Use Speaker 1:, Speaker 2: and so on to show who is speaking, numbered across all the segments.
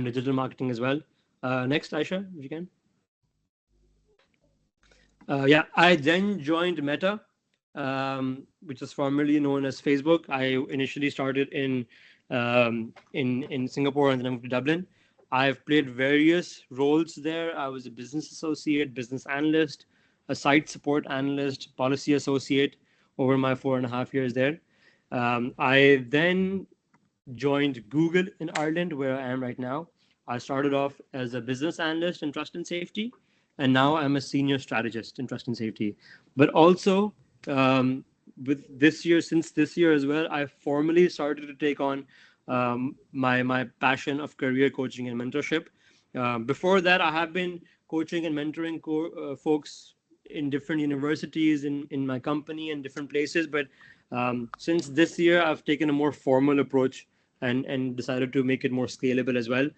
Speaker 1: and digital marketing as well. Next, Aisha, if you can. Yeah, I then joined Meta, which was formerly known as Facebook. I initially started in Singapore and then I moved to Dublin. I've played various roles there. I was a business associate, business analyst, a site support analyst, policy associate over my 4.5 years there. I then joined Google in Ireland, where I am right now. I started off as a business analyst in trust and safety, and now I'm a senior strategist in trust and safety. But also, with this year, since this year as well, I formally started to take on my passion of career coaching and mentorship. Before that, I have been coaching and mentoring folks in different universities, in my company, and different places. But since this year, I've taken a more formal approach and decided to make it more scalable as well.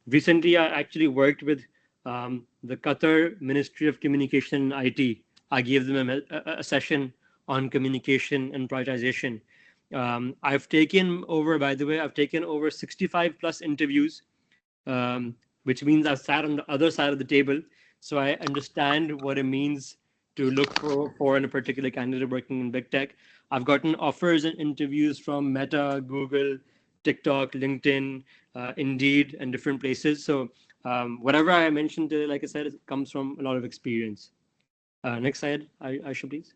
Speaker 1: Recently, I actually worked with the Qatar Ministry of Communication and IT. I gave them a session on communication and prioritization. I've taken over, by the way, I've taken over 65 plus interviews, which means I've sat on the other side of the table. So I understand what it means to look for in a particular candidate working in big tech. I've gotten offers and interviews from Meta, Google, TikTok, LinkedIn, Indeed, and different places. So whatever I mentioned, like I said, it comes from a lot of experience. Next slide, Aisha, please.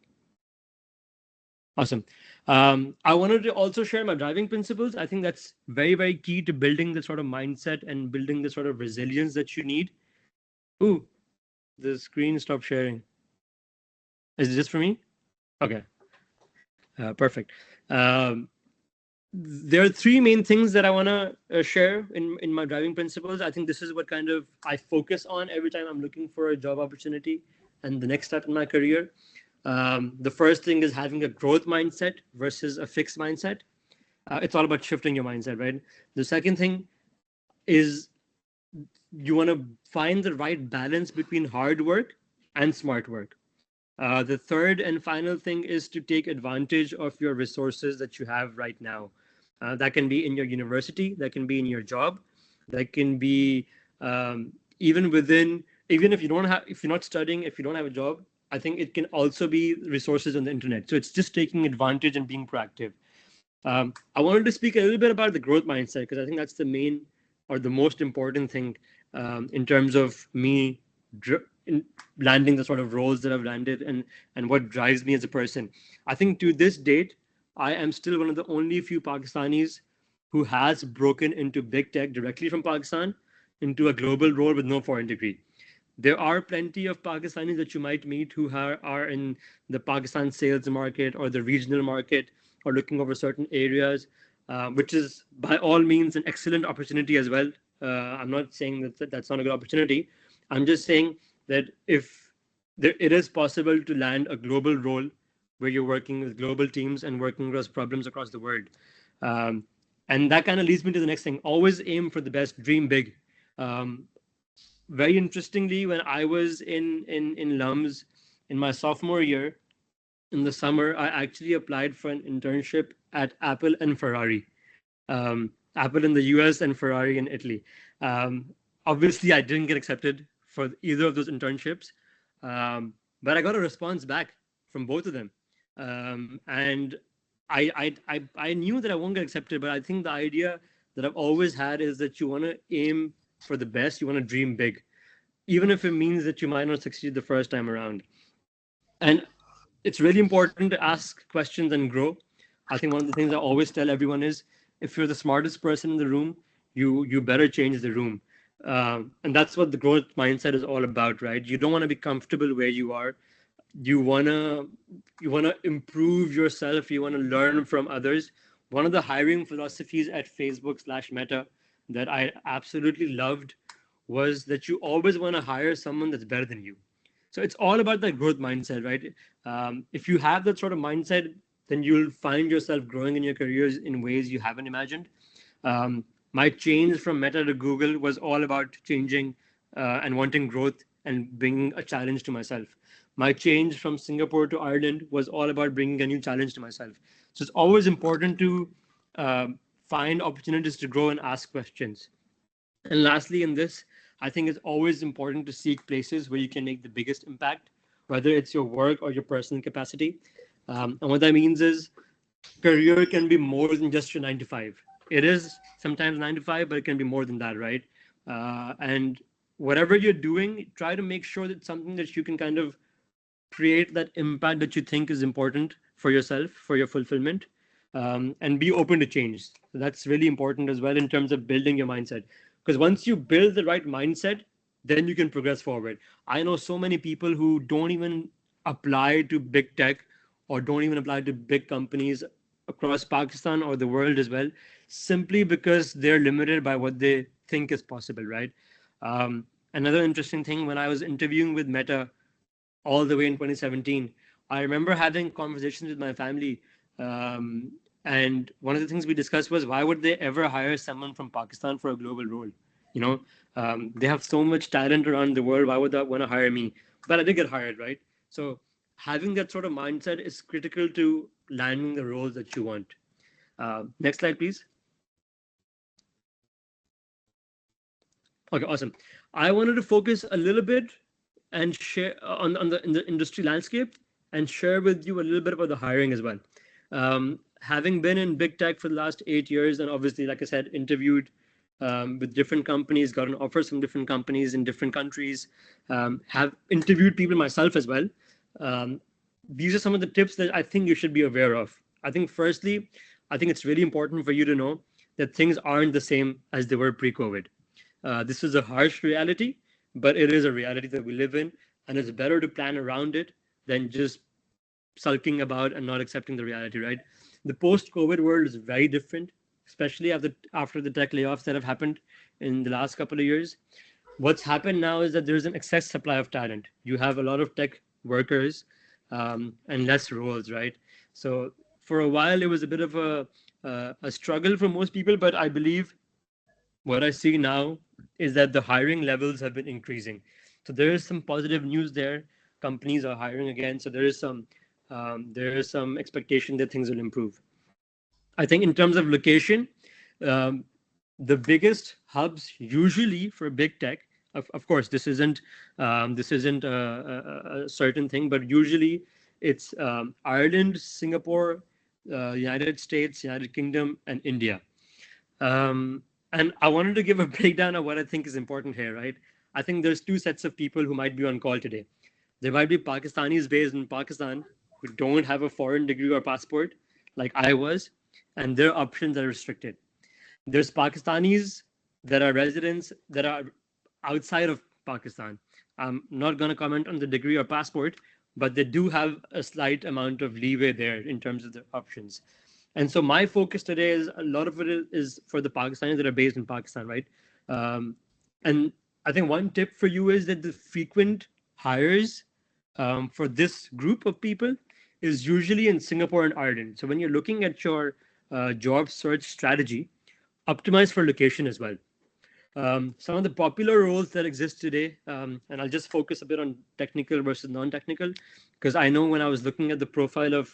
Speaker 1: Awesome. I wanted to also share my driving principles. I think that's very, very key to building the sort of mindset and building the sort of resilience that you need. Ooh, the screen stopped sharing. Is it just for me? Okay. Perfect. There are three main things that I want to share in my driving principles. I think this is what kind of I focus on every time I'm looking for a job opportunity and the next step in my career. The first thing is having a growth mindset versus a fixed mindset. It's all about shifting your mindset, right? The second thing is you want to find the right balance between hard work and smart work. The third and final thing is to take advantage of your resources that you have right now. That can be in your university, that can be in your job, that can be even if you don't have, if you're not studying, if you don't have a job, I think it can also be resources on the internet. So it's just taking advantage and being proactive. I wanted to speak a little bit about the growth mindset because I think that's the main or the most important thing in terms of me in landing the sort of roles that I've landed and what drives me as a person. I think to this date, I am still one of the only few Pakistanis who has broken into big tech directly from Pakistan into a global role with no foreign degree. There are plenty of Pakistanis that you might meet who are in the Pakistan sales market or the regional market or looking over certain areas, which is by all means an excellent opportunity as well. I'm not saying that that's not a good opportunity. I'm just saying that if it is possible to land a global role where you're working with global teams and working across problems across the world. And that kind of leads me to the next thing. Always aim for the best, dream big. Very interestingly, when I was in LUMS in my sophomore year, in the summer, I actually applied for an internship at Apple and Ferrari. Apple in the US and Ferrari in Italy. Obviously, I didn't get accepted for either of those internships, but I got a response back from both of them. And I knew that I won't get accepted, but I think the idea that I've always had is that you want to aim for the best, you want to dream big, even if it means that you might not succeed the first time around. And it's really important to ask questions and grow. I think one of the things I always tell everyone is if you're the smartest person in the room, you better change the room. And that's what the growth mindset is all about, right? You don't want to be comfortable where you are. You wanna improve yourself. You want to learn from others. One of the hiring philosophies at Facebook/Meta that I absolutely loved was that you always want to hire someone that's better than you. So it's all about that growth mindset, right? If you have that sort of mindset, then you'll find yourself growing in your careers in ways you haven't imagined. My change from Meta to Google was all about changing and wanting growth and bringing a challenge to myself. My change from Singapore to Ireland was all about bringing a new challenge to myself. So it's always important to find opportunities to grow and ask questions. And lastly, in this, I think it's always important to seek places where you can make the biggest impact, whether it's your work or your personal capacity. And what that means is career can be more than just your 9 to 5. It is sometimes 9 to 5, but it can be more than that, right? And whatever you're doing, try to make sure that something that you can kind of create that impact that you think is important for yourself, for your fulfillment, and be open to change. So that's really important as well in terms of building your mindset. Because once you build the right mindset, then you can progress forward. I know so many people who don't even apply to big tech or don't even apply to big companies across Pakistan or the world as well, simply because they're limited by what they think is possible, right? Another interesting thing, when I was interviewing with Meta all the way in 2017. I remember having conversations with my family, um, and one of the things we discussed was why would they ever hire someone from Pakistan for a global role? You know, they have so much talent around the world. Why would they want to hire me? But I did get hired, right? So having that sort of mindset is critical to landing the roles that you want. Next slide, please. Okay, awesome. I wanted to focus a little bit and share on the in the industry landscape and share with you a little bit about the hiring as well. Having been in big tech for the last 8 years, and obviously, like I said, interviewed with different companies, gotten offers from different companies in different countries, have interviewed people myself as well. Um, these are some of the tips that I think you should be aware of. I think, firstly, I think it's really important for you to know that things aren't the same as they were pre-COVID. This is a harsh reality, but it is a reality that we live in, and it's better to plan around it than just sulking about and not accepting the reality, right? The post-COVID world is very different, especially after the tech layoffs that have happened in the last couple of years. What's happened now is that there's an excess supply of talent. You have a lot of tech workers and less roles, right? So for a while, it was a bit of a struggle for most people, but I believe what I see now is that the hiring levels have been increasing. So there is some positive news there. Companies are hiring again, so there is some expectation that things will improve. I think in terms of location, um, the biggest hubs usually for big tech. Of course, this isn't a certain thing, but usually it's Ireland, Singapore, United States, United Kingdom, and India. Um, and I wanted to give a breakdown of what I think is important here, right? I think there's two sets of people who might be on call today. There might be Pakistanis based in Pakistan who don't have a foreign degree or passport, like I was, and their options are restricted. There's Pakistanis that are residents that are outside of Pakistan. I'm not going to comment on the degree or passport, but they do have a slight amount of leeway there in terms of their options. And so my focus today is a lot of it is for the Pakistanis that are based in Pakistan, right? Um, and I think one tip for you is that the frequent hires for this group of people is usually in Singapore and Ireland. So when you're looking at your job search strategy, optimize for location as well. Some of the popular roles that exist today, and I'll just focus a bit on technical versus non-technical, because I know when I was looking at the profile of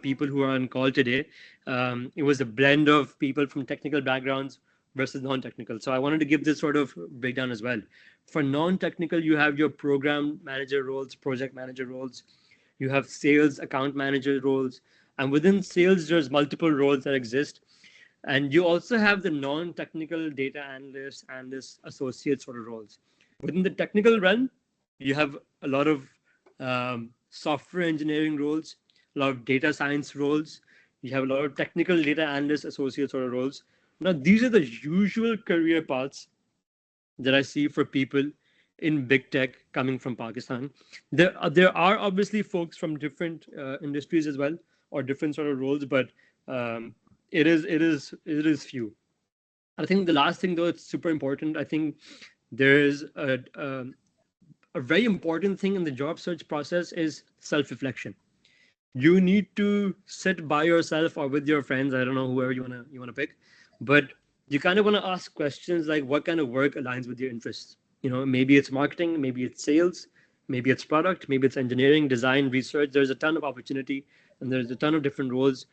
Speaker 1: people who are on call today, it was a blend of people from technical backgrounds versus non-technical. So I wanted to give this sort of breakdown as well. For non-technical, you have your program manager roles, project manager roles, you have sales account manager roles, and within sales, there's multiple roles that exist. And you also have the non-technical data analyst, associate sort of roles. Within the technical realm, you have a lot of software engineering roles, a lot of data science roles. You have a lot of technical data analyst, associate sort of roles. Now, these are the usual career paths that I see for people in big tech coming from Pakistan. There are obviously folks from different industries as well, or different sort of roles, but it is few. I think the last thing though, it's super important. I think there is a very important thing in the job search process is self-reflection. You need to sit by yourself or with your friends. I don't know, whoever you wanna pick, but you kind of want to ask questions like, what kind of work aligns with your interests? Maybe it's marketing, maybe it's sales, maybe it's product, maybe it's engineering, design, research. There's a ton of opportunity, and there's a ton of different roles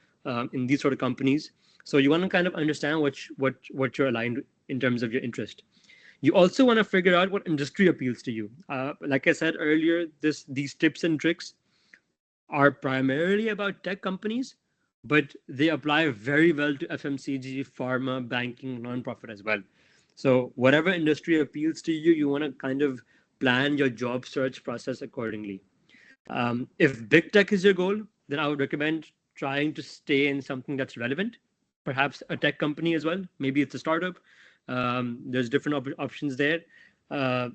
Speaker 1: in these sort of companies. So you want to kind of understand what you're aligned in terms of your interest. You also want to figure out what industry appeals to you. Like I said earlier, these tips and tricks are primarily about tech companies, but they apply very well to FMCG, pharma, banking, nonprofit as well. So whatever industry appeals to you, you want to kind of plan your job search process accordingly. If big tech is your goal, then I would recommend trying to stay in something that's relevant, perhaps a tech company as well. Maybe it's a startup. There's different options there. Uh,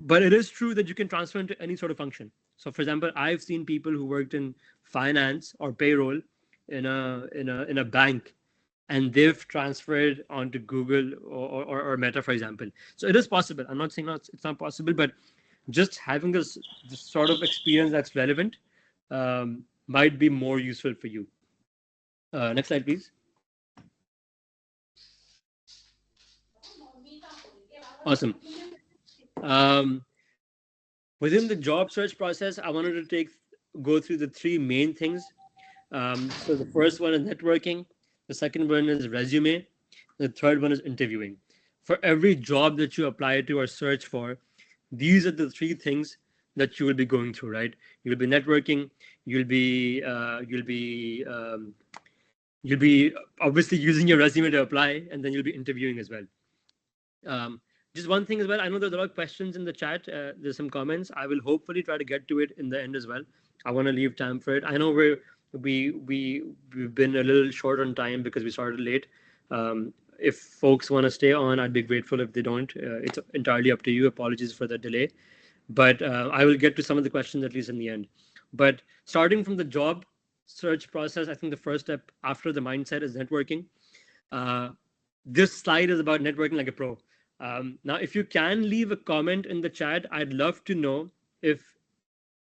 Speaker 1: but it is true that you can transfer into any sort of function. So, for example, I've seen people who worked in finance or payroll in a bank, and they've transferred onto Google or Meta, for example. So it is possible. I'm not saying it's not possible, but just having this sort of experience that's relevant might be more useful for you. Next slide, please. Awesome. Um, Within the job search process, I wanted to go through the three main things. So the first one is networking, the second one is resume, the third one is interviewing. For every job that you apply to or search for, these are the three things that you will be going through, right? You'll be networking, you'll be obviously using your resume to apply, and then you'll be interviewing as well. Um, just one thing as well. I know there's a lot of questions in the chat. There's some comments. I will hopefully try to get to it in the end as well. I want to leave time for it. I know we've been a little short on time because we started late. If folks want to stay on, I'd be grateful. If they don't, it's entirely up to you. Apologies for the delay, but I will get to some of the questions at least in the end. But starting from the job search process, I think the first step after the mindset is networking. This slide is about networking like a pro. Now, if you can leave a comment in the chat, I'd love to know if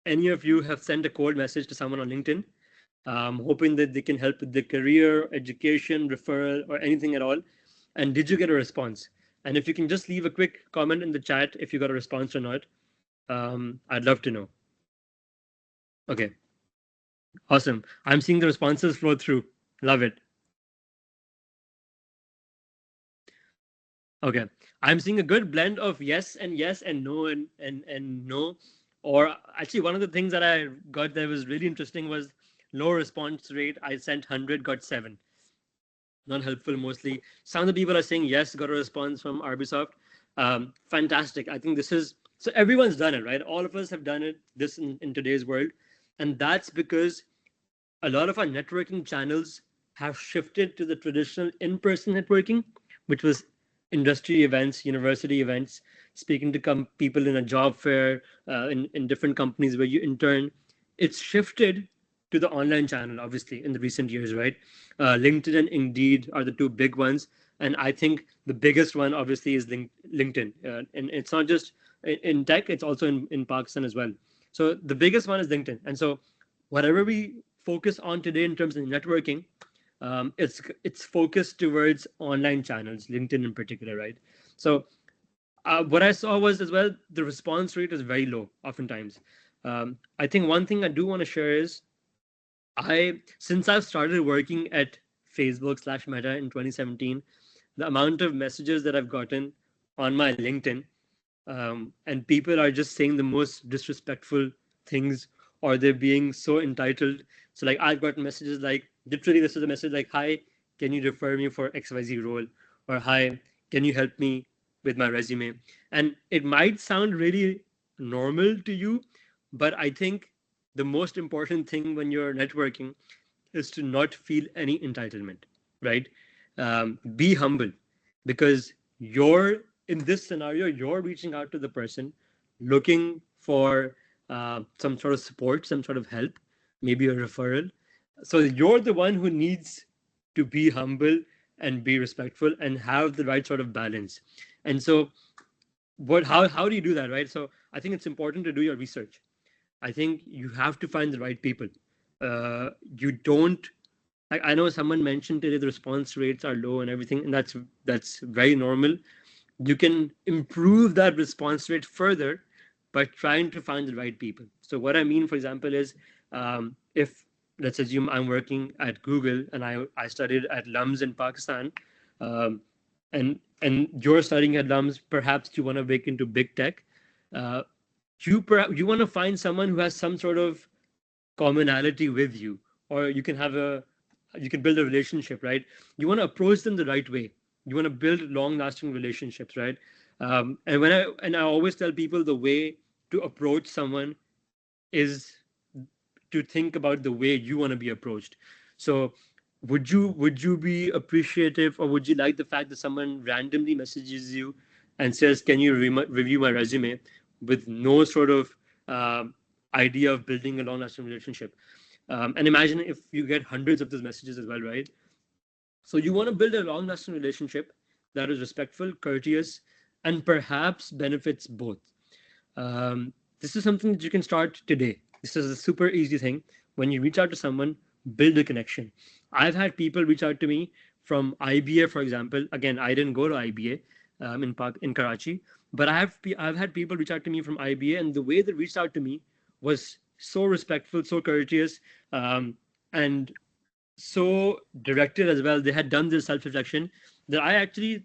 Speaker 1: any of you have sent a cold message to someone on LinkedIn, hoping that they can help with their career, education, referral, or anything at all. And did you get a response? And if you can just leave a quick comment in the chat if you got a response or not, I'd love to know. Okay. Awesome. I'm seeing the responses flow through. Love it. Okay. I'm seeing a good blend of yes and no and no. Or actually, one of the things that I got that was really interesting was low response rate. I sent 100, got 7. Not helpful mostly. Some of the people are saying yes, got a response from Arbisoft. Fantastic. I think this is so everyone's done it, right? All of us have done it this in today's world. And that's because a lot of our networking channels have shifted to the traditional in-person networking, which was industry events, university events, speaking to people in a job fair, in different companies where you intern. It's shifted to the online channel, obviously, in the recent years, right? LinkedIn and Indeed are the two big ones. And I think the biggest one, obviously, is LinkedIn. And it's not just in tech, it's also in Pakistan as well. So the biggest one is LinkedIn. And so whatever we focus on today in terms of networking, it's focused towards online channels, LinkedIn in particular, right? So what I saw was as well the response rate is very low oftentimes. I think one thing I do want to share is since I've started working at Facebook/Meta in 2017, the amount of messages that I've gotten on my LinkedIn, and people are just saying the most disrespectful things, or they're being so entitled. So like I've gotten messages like literally this is a message like, hi, can you refer me for XYZ role? Or hi, can you help me with my resume? And it might sound really normal to you, but I think the most important thing when you're networking is to not feel any entitlement, right? Be humble, because you're in this scenario, you're reaching out to the person looking for some sort of support, some sort of help, maybe a referral. So you're the one who needs to be humble and be respectful and have the right sort of balance. And so how do you do that, right? So I think it's important to do your research. I think you have to find the right people. You don't. I know someone mentioned today the response rates are low and everything, and that's very normal. You can improve that response rate further by trying to find the right people. So what I mean, for example, is if let's assume I'm working at Google and I studied at LUMS in Pakistan. Um, and you're studying at LUMS, perhaps you want to break into big tech. Uh, you want to find someone who has some sort of commonality with you, or you can build a relationship, right? You want to approach them the right way. You want to build long lasting relationships, right? And I always tell people the way to approach someone is to think about the way you want to be approached. So would you be appreciative, or would you like the fact that someone randomly messages you and says, can you review my resume, with no sort of idea of building a long lasting relationship? And imagine if you get hundreds of those messages as well, right? So you want to build a long lasting relationship that is respectful, courteous, and perhaps benefits both. This is something that you can start today. This is a super easy thing. When you reach out to someone, build a connection. I've had people reach out to me from IBA, for example. Again, I didn't go to IBA in Karachi, but I've had people reach out to me from IBA, and the way they reached out to me was so respectful, so courteous, and so directed as well. They had done this self reflection that I actually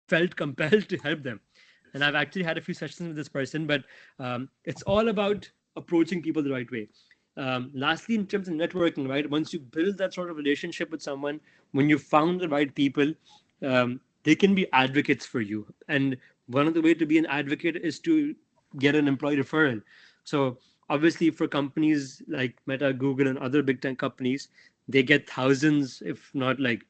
Speaker 1: felt compelled to help them. And I've actually had a few sessions with this person, but it's all about approaching people the right way. Lastly, in terms of networking, right? Once you build that sort of relationship with someone, when you found the right people, they can be advocates for you. And one of the way to be an advocate is to get an employee referral. So obviously, for companies like Meta, Google, and other big tech companies, they get thousands, if not like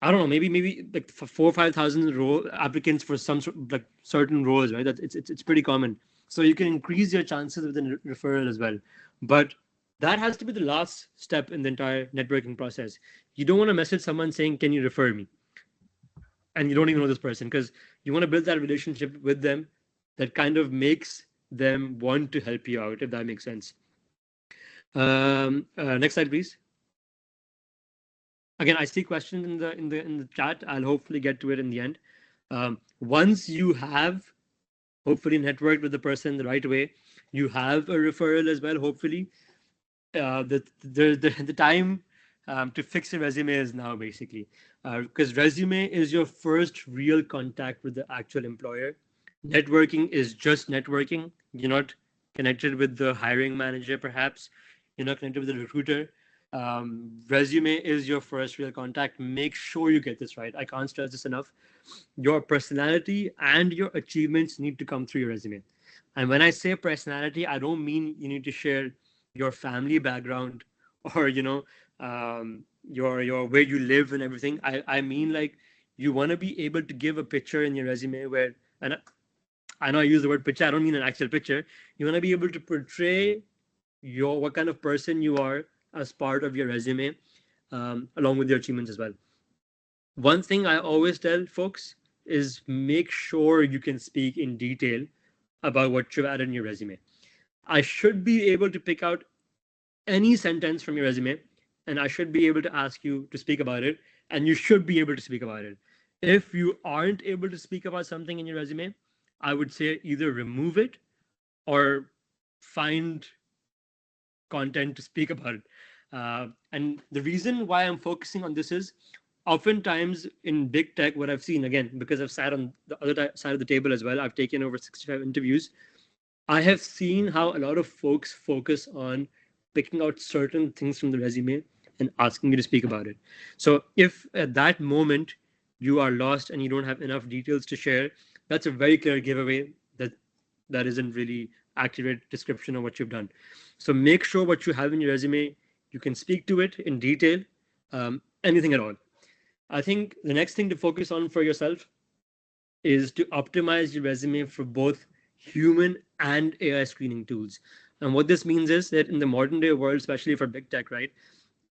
Speaker 1: I don't know, maybe like for 4 or 5 thousand role applicants for some like certain roles, right? That it's pretty common. So you can increase your chances with a referral as well. But that has to be the last step in the entire networking process. You don't want to message someone saying, "Can you refer me?" and you don't even know this person, because you want to build that relationship with them that kind of makes them want to help you out, if that makes sense. Next slide, please. Again, I see questions in the chat. I'll hopefully get to it in the end. Once you have hopefully networked with the person the right way, you have a referral as well. Hopefully, the time to fix a resume is now, basically, because resume is your first real contact with the actual employer. Networking is just networking. You're not connected with the hiring manager, perhaps. You're not connected with the recruiter. Resume is your first real contact. Make sure you get this right. I can't stress this enough. Your personality and your achievements need to come through your resume. And when I say personality, I don't mean you need to share your family background, or your where you live and everything. I mean, like, you want to be able to give a picture in your resume where, and I know I use the word picture, I don't mean an actual picture. You want to be able to portray what kind of person you are as part of your resume, along with your achievements as well. One thing I always tell folks is make sure you can speak in detail about what you've added in your resume. I should be able to pick out any sentence from your resume, and I should be able to ask you to speak about it, and you should be able to speak about it. If you aren't able to speak about something in your resume, I would say either remove it or find content to speak about it. And the reason why I'm focusing on this is oftentimes in big tech, what I've seen, again, because I've sat on the other side of the table as well, I've taken over 65 interviews. I have seen how a lot of folks focus on picking out certain things from the resume and asking you to speak about it. So if at that moment you are lost and you don't have enough details to share, that's a very clear giveaway that isn't really accurate description of what you've done. So make sure what you have in your resume, you can speak to it in detail, anything at all. I think the next thing to focus on for yourself is to optimize your resume for both human and AI screening tools. And what this means is that in the modern day world, especially for big tech, right?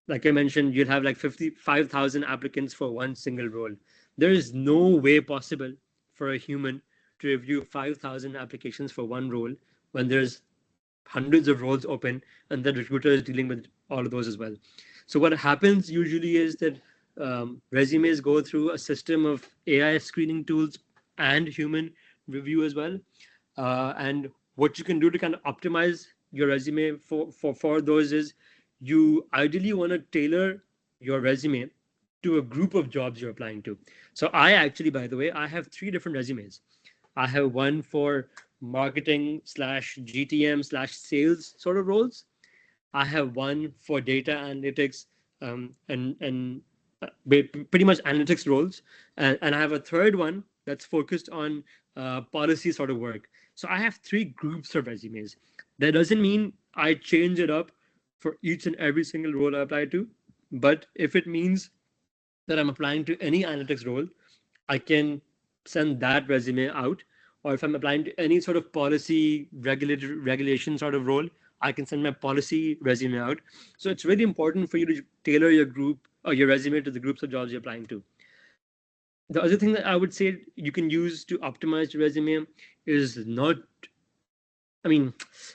Speaker 1: Like I mentioned, you'll have like 55,000 applicants for one single role. There is no way possible for a human to review 5,000 applications for one role when there's hundreds of roles open and the recruiter is dealing with all of those as well. So what happens usually is that resumes go through a system of AI screening tools and human review as well. And what you can do to kind of optimize your resume for those is you ideally want to tailor your resume to a group of jobs you're applying to. So I actually, by the way, I have 3 different resumes. I have one for marketing slash GTM slash sales sort of roles. I have one for data analytics and pretty much analytics roles, and I have a third one that's focused on policy sort of work. So I have 3 groups of resumes. That doesn't mean I change it up for each and every single role I apply to, but if it means that I'm applying to any analytics role, I can send that resume out. Or if I'm applying to any sort of policy regulation sort of role, I can send my policy resume out. So it's really important for you to tailor your group or your resume to the groups of jobs you're applying to. The other thing that I would say you can use to optimize your resume is not, I mean,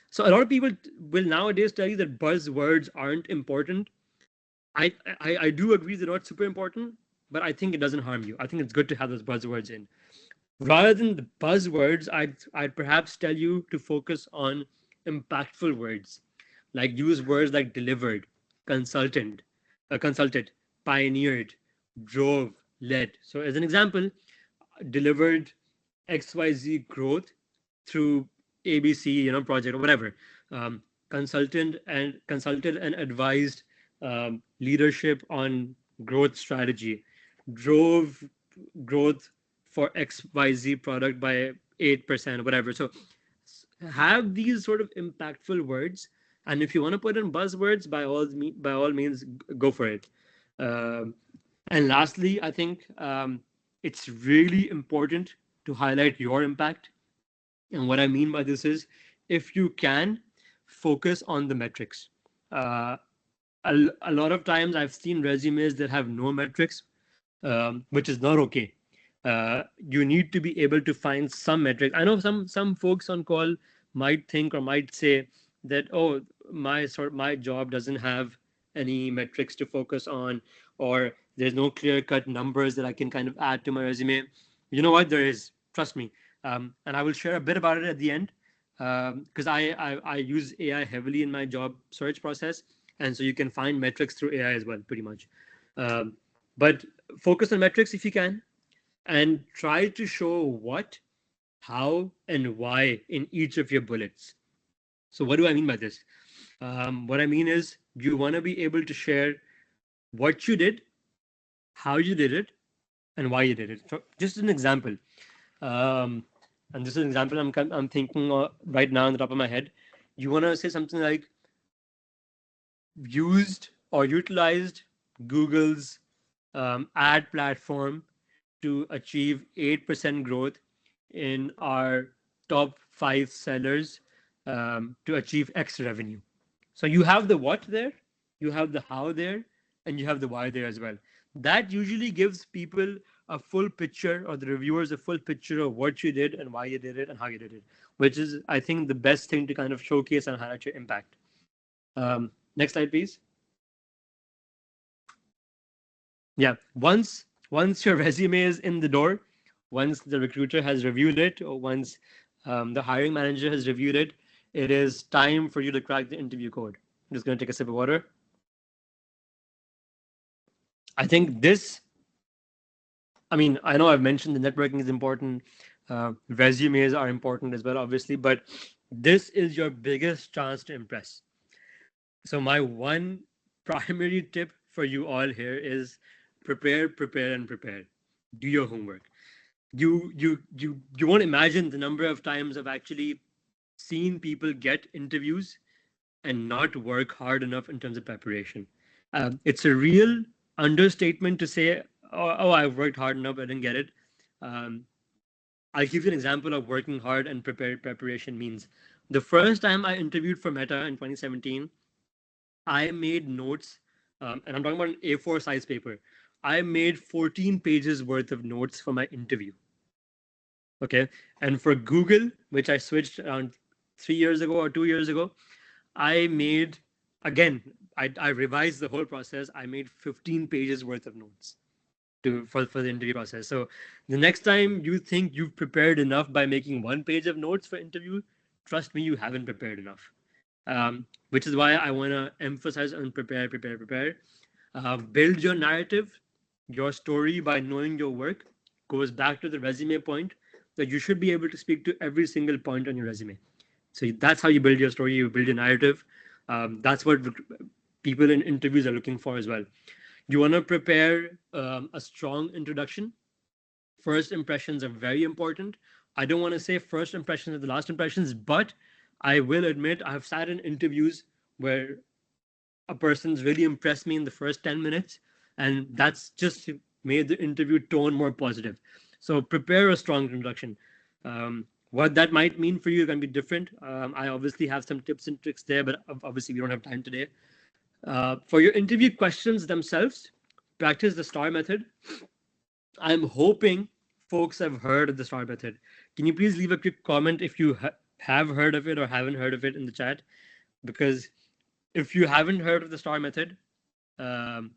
Speaker 1: so a lot of people will nowadays tell you that buzzwords aren't important. I do agree they're not super important, but I think it doesn't harm you. I think it's good to have those buzzwords in. Rather than the buzzwords, I'd perhaps tell you to focus on impactful words, like use words like delivered, consultant, consulted, pioneered, drove, led. So as an example, delivered XYZ growth through ABC, project or whatever. Consulted and advised leadership on growth strategy, drove growth for XYZ product by 8%, whatever. So have these sort of impactful words, and if you want to put in buzzwords, by all means, go for it. Um, and lastly, I think it's really important to highlight your impact. And what I mean by this is, if you can, focus on the metrics. Uh, a lot of times I've seen resumes that have no metrics, which is not okay. You need to be able to find some metrics. I know some folks on call might think or might say that, oh, my job doesn't have any metrics to focus on, or there's no clear cut numbers that I can kind of add to my resume. You know what? There is. Trust me. And I will share a bit about it at the end, because I use AI heavily in my job search process, and so you can find metrics through AI as well, pretty much. Um, but focus on metrics if you can, and try to show what, how, and why in each of your bullets. So what do I mean by this? What I mean is you want to be able to share what you did, how you did it, and why you did it. So just an example. Um, and this is an example I'm thinking right now on the top of my head. You want to say something like used or utilized Google's ad platform to achieve 8% growth in our top 5 sellers to achieve X revenue. So you have the what there, you have the how there, and you have the why there as well. That usually gives people a full picture, or the reviewers a full picture of what you did and why you did it and how you did it, which is, I think, the best thing to kind of showcase and highlight your impact. Next slide, please. Yeah, once your resume is in the door, once the recruiter has reviewed it, or once the hiring manager has reviewed it, it is time for you to crack the interview code. I'm just going to take a sip of water. I think this, I mean, I know I've mentioned the networking is important, resumes are important as well, obviously, but this is your biggest chance to impress. So my one primary tip for you all here is prepare, prepare, and prepare. Do your homework. You won't imagine the number of times I've actually seen people get interviews and not work hard enough in terms of preparation. It's a real understatement to say, oh, I've worked hard enough, I didn't get it. Um, I'll give you an example of working hard and preparation means. The first time I interviewed for Meta in 2017, I made notes, and I'm talking about an A4 size paper. I made 14 pages worth of notes for my interview. Okay. And for Google, which I switched around 3 years ago or 2 years ago, I made, again, I revised the whole process. I made 15 pages worth of notes for the interview process. So the next time you think you've prepared enough by making 1 page of notes for interview, trust me, you haven't prepared enough. Which is why I want to emphasize on prepare. Build your narrative, your story by knowing your work, goes back to the resume point, that you should be able to speak to every single point on your resume. So that's how you build your story, you build your narrative. That's what people in interviews are looking for as well. You want to prepare a strong introduction. First impressions are very important. I don't want to say first impressions are the last impressions, but I will admit I have sat in interviews where a person's really impressed me in the first 10 minutes, and that's just made the interview tone more positive. So prepare a strong introduction. What that might mean for you can be different. I obviously have some tips and tricks there, but obviously we don't have time today. For your interview questions themselves, practice the STAR method. I'm hoping folks have heard of the STAR method. Can you please leave a quick comment if you have heard of it or haven't heard of it in the chat? Because if you haven't heard of the STAR method, then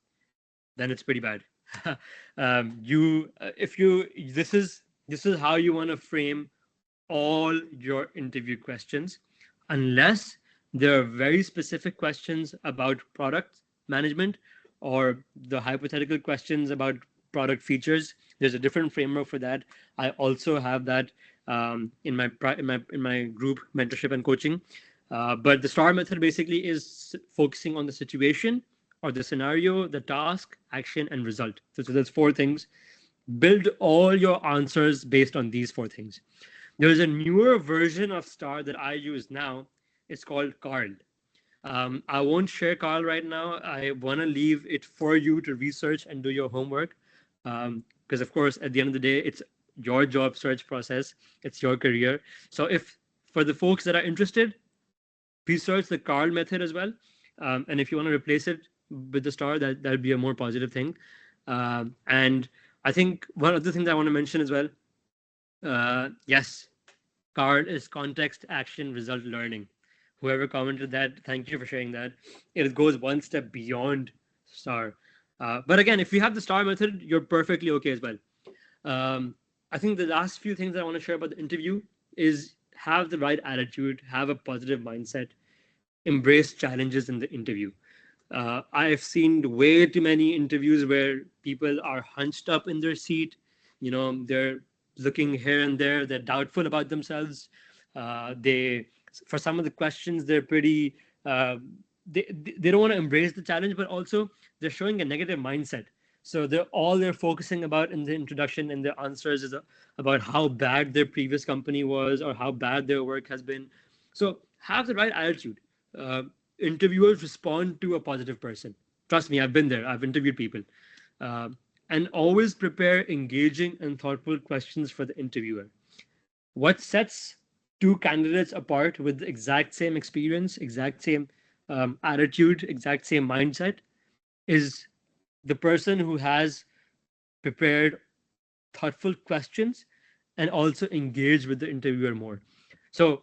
Speaker 1: it's pretty bad. This is how you want to frame all your interview questions, unless there are very specific questions about product management or the hypothetical questions about product features. There's a different framework for that. I also have that in my group mentorship and coaching. But the STAR method basically is focusing on the situation or the scenario, the task, action, and result. So there's 4 things. Build all your answers based on these 4 things. There's a newer version of STAR that I use now. It's called Carl. I won't share Carl right now. I want to leave it for you to research and do your homework. Because, of course, at the end of the day, it's your job search process. It's your career. So if for the folks that are interested, research the Carl method as well. And if you want to replace it with the STAR, that'll be a more positive thing. And I think one other thing that I want to mention as well, yes, CARD is context, action, result, learning. Whoever commented that, thank you for sharing that. It goes one step beyond STAR. But again, if you have the STAR method, you're perfectly okay as well. I think the last few things that I want to share about the interview is have the right attitude, have a positive mindset, embrace challenges in the interview. I've seen way too many interviews where people are hunched up in their seat. They're looking here and there. They're doubtful about themselves. For some of the questions, they're pretty. They don't want to embrace the challenge, but also they're showing a negative mindset. So they're focusing about in the introduction and the answers is about how bad their previous company was or how bad their work has been. So have the right attitude. Interviewers respond to a positive person. Trust me, I've been there. I've interviewed people. And always prepare engaging and thoughtful questions for the interviewer. What sets 2 candidates apart with the exact same experience, exact same attitude, exact same mindset is the person who has prepared thoughtful questions and also engaged with the interviewer more. So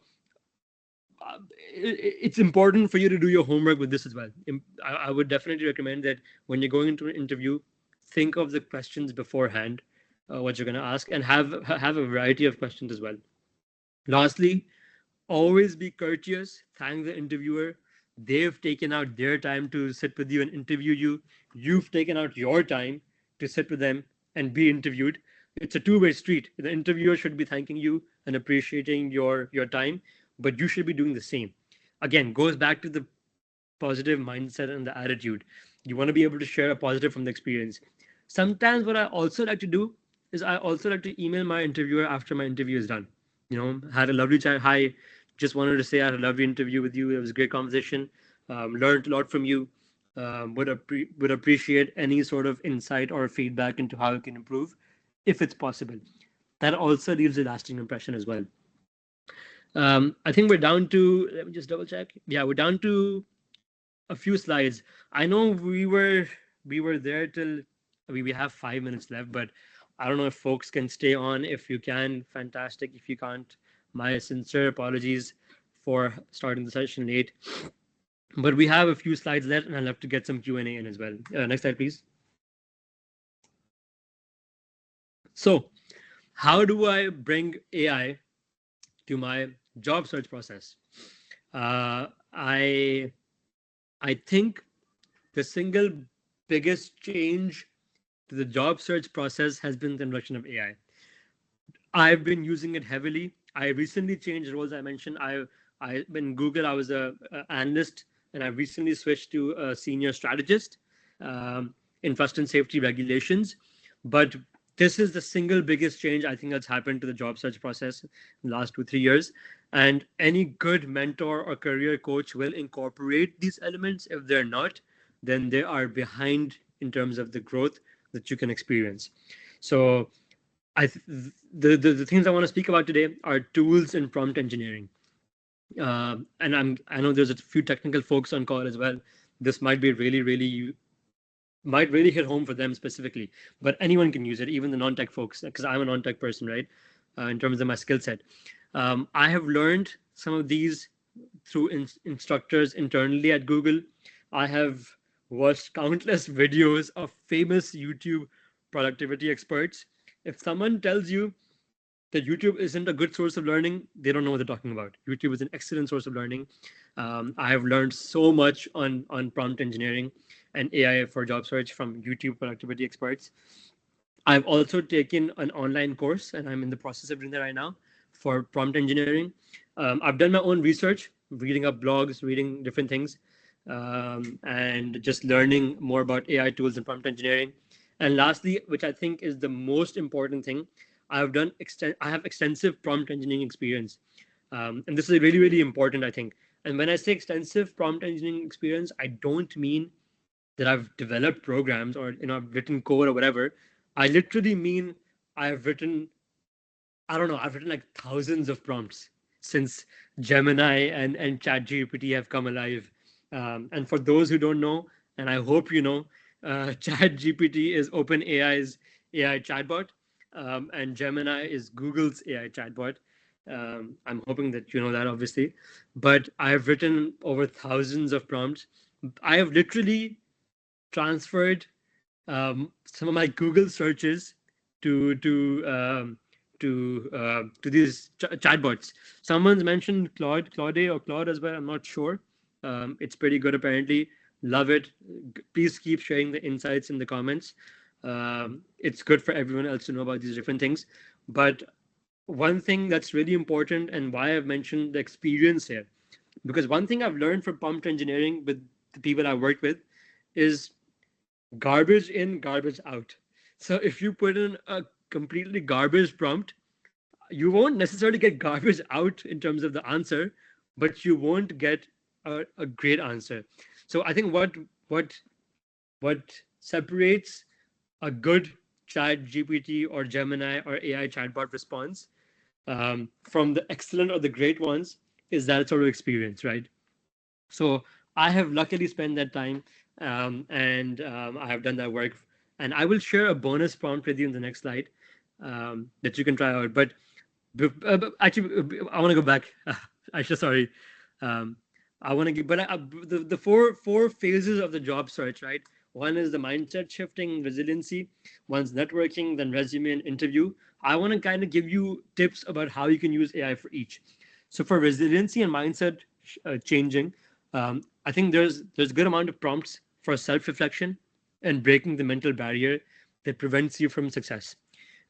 Speaker 1: it's important for you to do your homework with this as well. I would definitely recommend that when you're going into an interview, think of the questions beforehand, what you're going to ask, and have a variety of questions as well. Lastly, always be courteous. Thank the interviewer. They've taken out their time to sit with you and interview you. You've taken out your time to sit with them and be interviewed. It's a two-way street. The interviewer should be thanking you and appreciating your time, but you should be doing the same. Again, goes back to the positive mindset and the attitude. You want to be able to share a positive from the experience. Sometimes what I also like to do is I also like to email my interviewer after my interview is done. Had a lovely chat. Hi, just wanted to say I had a lovely interview with you. It was a great conversation. Learned a lot from you. Would appreciate any sort of insight or feedback into how you can improve, if it's possible. That also leaves a lasting impression as well. I think we're down to, let me just double check. Yeah, we're down to a few slides. I know we were there till we have 5 minutes left, but I don't know if folks can stay on. If you can, fantastic. If you can't, my sincere apologies for starting the session late. But we have a few slides left, and I'll have to get some Q&A in as well. Next slide, please. So, how do I bring AI to my job search process? I think the single biggest change to the job search process has been the introduction of AI. I've been using it heavily. I recently changed roles. I mentioned I in Google I was a analyst, and I recently switched to a senior strategist in trust and safety regulations. But this is the single biggest change I think that's happened to the job search process in the last 2 3 years. And any good mentor or career coach will incorporate these elements. If they're not, then they are behind in terms of the growth that you can experience. So the things I want to speak about today are tools in prompt engineering. And I know there's a few technical folks on call as well. This might be might really hit home for them specifically, but anyone can use it, even the non-tech folks, because I'm a non-tech person, right? In terms of my skill set, I have learned some of these through instructors internally at Google. I have watched countless videos of famous YouTube productivity experts. If someone tells you that YouTube isn't a good source of learning, they don't know what they're talking about. YouTube is an excellent source of learning. I have learned so much on prompt engineering and AI for job search from YouTube productivity experts. I've also taken an online course, and I'm in the process of doing that right now for prompt engineering. I've done my own research, reading up blogs, reading different things, and just learning more about AI tools and prompt engineering. And lastly, which I think is the most important thing, I have extensive prompt engineering experience, and this is really really important, I think. And when I say extensive prompt engineering experience, I don't mean that I've developed programs or I've written code or whatever. I literally mean I've written I don't know, I've written like thousands of prompts since Gemini and ChatGPT have come alive. And for those who don't know, and I hope you know, ChatGPT is OpenAI's AI chatbot, and Gemini is Google's AI chatbot. I'm hoping that you know that, obviously. But I have written over thousands of prompts. I have literally transferred some of my Google searches to to um, to these chatbots. Someone's mentioned Claude or Claude as well. I'm not sure. It's pretty good apparently. Love it. Please keep sharing the insights in the comments. It's good for everyone else to know about these different things. But one thing that's really important, and why I've mentioned the experience here, because one thing I've learned from prompt engineering with the people I've worked with is garbage in, garbage out. So if you put in a completely garbage prompt, you won't necessarily get garbage out in terms of the answer, but you won't get a great answer. So I think what separates a good chat GPT or Gemini or AI chatbot response from the excellent or the great ones is that sort of experience, right? So I have luckily spent that time, and I have done that work. And I will share a bonus prompt with you in the next slide that you can try out. But actually, I want to go back. Aisha, sorry. Um, I want to give, but the four phases of the job search, right? One is the mindset shifting, resiliency. One's networking, then resume and interview. I want to kind of give you tips about how you can use AI for each. So for resiliency and mindset changing, I think there's a good amount of prompts for self reflection and breaking the mental barrier that prevents you from success.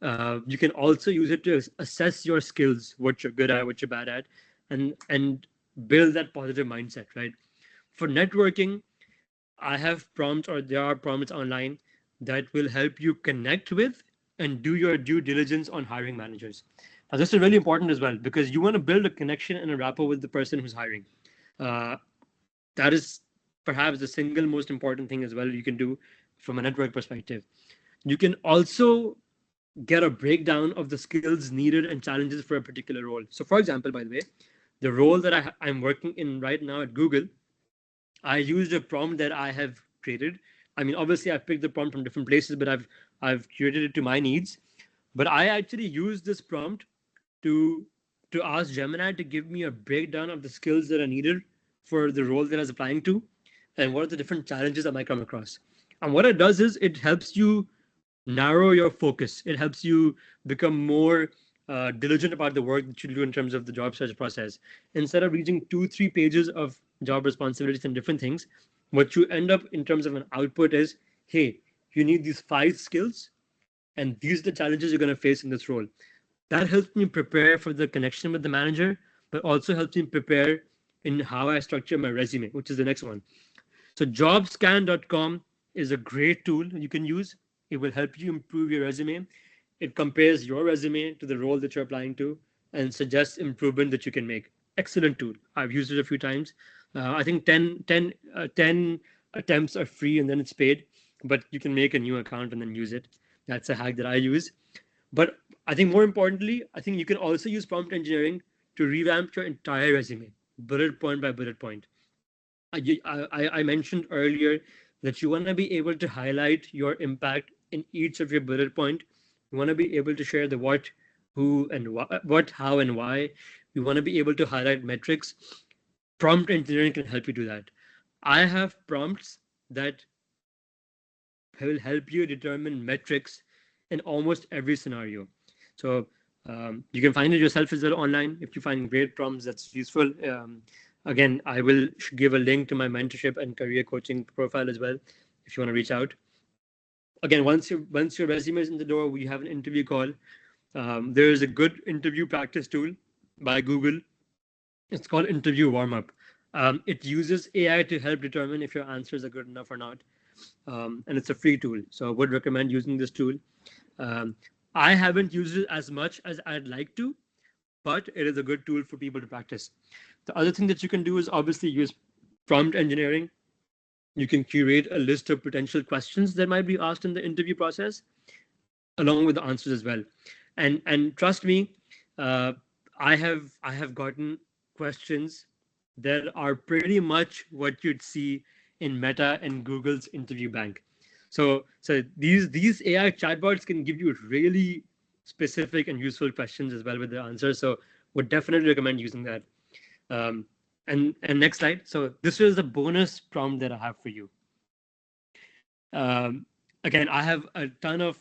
Speaker 1: You can also use it to assess your skills, what you're good at, what you're bad at, and build that positive mindset, right? For networking, I have prompts, or there are prompts online that will help you connect with and do your due diligence on hiring managers. Now, this is really important as well because you want to build a connection and a rapport with the person who's hiring. Uh, that is perhaps the single most important thing as well you can do from a network perspective. You can also get a breakdown of the skills needed and challenges for a particular role. So, for example, by the way, the role that I'm working in right now at Google, I used a prompt that I have created. I mean, obviously, I've picked the prompt from different places, but I've curated it to my needs. But I actually used this prompt to to ask Gemini to give me a breakdown of the skills that are needed for the role that I was applying to, and what are the different challenges I might come across. And what it does is it helps you narrow your focus. It helps you become more diligent about the work that you do in terms of the job search process. Instead of reading 2 3 pages of job responsibilities and different things, what you end up in terms of an output is, hey, you need these 5 skills, and these are the challenges you're going to face in this role. That helps me prepare for the connection with the manager, but also helps me prepare in how I structure my resume, which is the next one. So jobscan.com is a great tool you can use. It will help you improve your resume. It compares your resume to the role that you're applying to and suggests improvement that you can make. Excellent tool. I've used it a few times. I think 10 attempts are free and then it's paid, but you can make a new account and then use it. That's a hack that I use. But I think more importantly, I think you can also use prompt engineering to revamp your entire resume, bullet point by bullet point. I mentioned earlier that you want to be able to highlight your impact in each of your bullet point. You want to be able to share the what, who, and what, how, and why. You want to be able to highlight metrics. Prompt engineering can help you do that. I have prompts that will help you determine metrics in almost every scenario. So you can find it yourself as well online. If you find great prompts, that's useful. Again, I will give a link to my mentorship and career coaching profile as well if you want to reach out. Again, once your resume is in the door, we have an interview call. There is a good interview practice tool by Google. It's called Interview Warmup. It uses AI to help determine if your answers are good enough or not. And it's a free tool. So I would recommend using this tool. I haven't used it as much as I'd like to, but it is a good tool for people to practice. The other thing that you can do is obviously use prompt engineering. You can curate a list of potential questions that might be asked in the interview process, along with the answers as well. And trust me, I have gotten questions that are pretty much what you'd see in Meta and Google's interview bank. So these AI chatbots can give you really specific and useful questions as well with the answers. So would definitely recommend using that. And next slide. So this is the bonus prompt that I have for you. Again, I have a ton of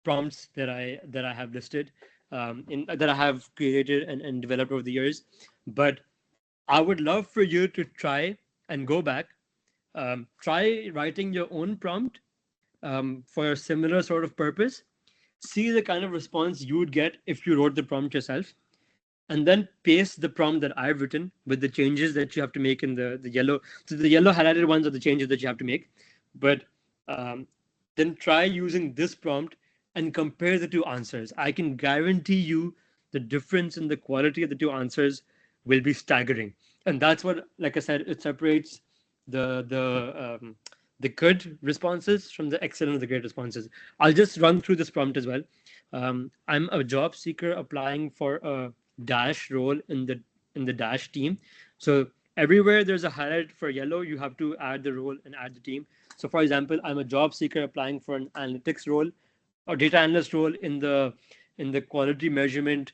Speaker 1: prompts that I have listed that I have created and developed over the years, but I would love for you to try and go back, try writing your own prompt for a similar sort of purpose. See the kind of response you would get if you wrote the prompt yourself, and then paste the prompt that I've written with the changes that you have to make in the yellow. So the yellow highlighted ones are the changes that you have to make, but then try using this prompt and compare the two answers. I can guarantee you the difference in the quality of the two answers will be staggering. And that's what, like I said, it separates the good responses from the excellent and the great responses. I'll just run through this prompt as well. I'm a job seeker applying for a dash role in the dash team. So everywhere there's a highlight for yellow, you have to add the role and add the team. So for example, I'm a job seeker applying for an analytics role or data analyst role in the quality measurement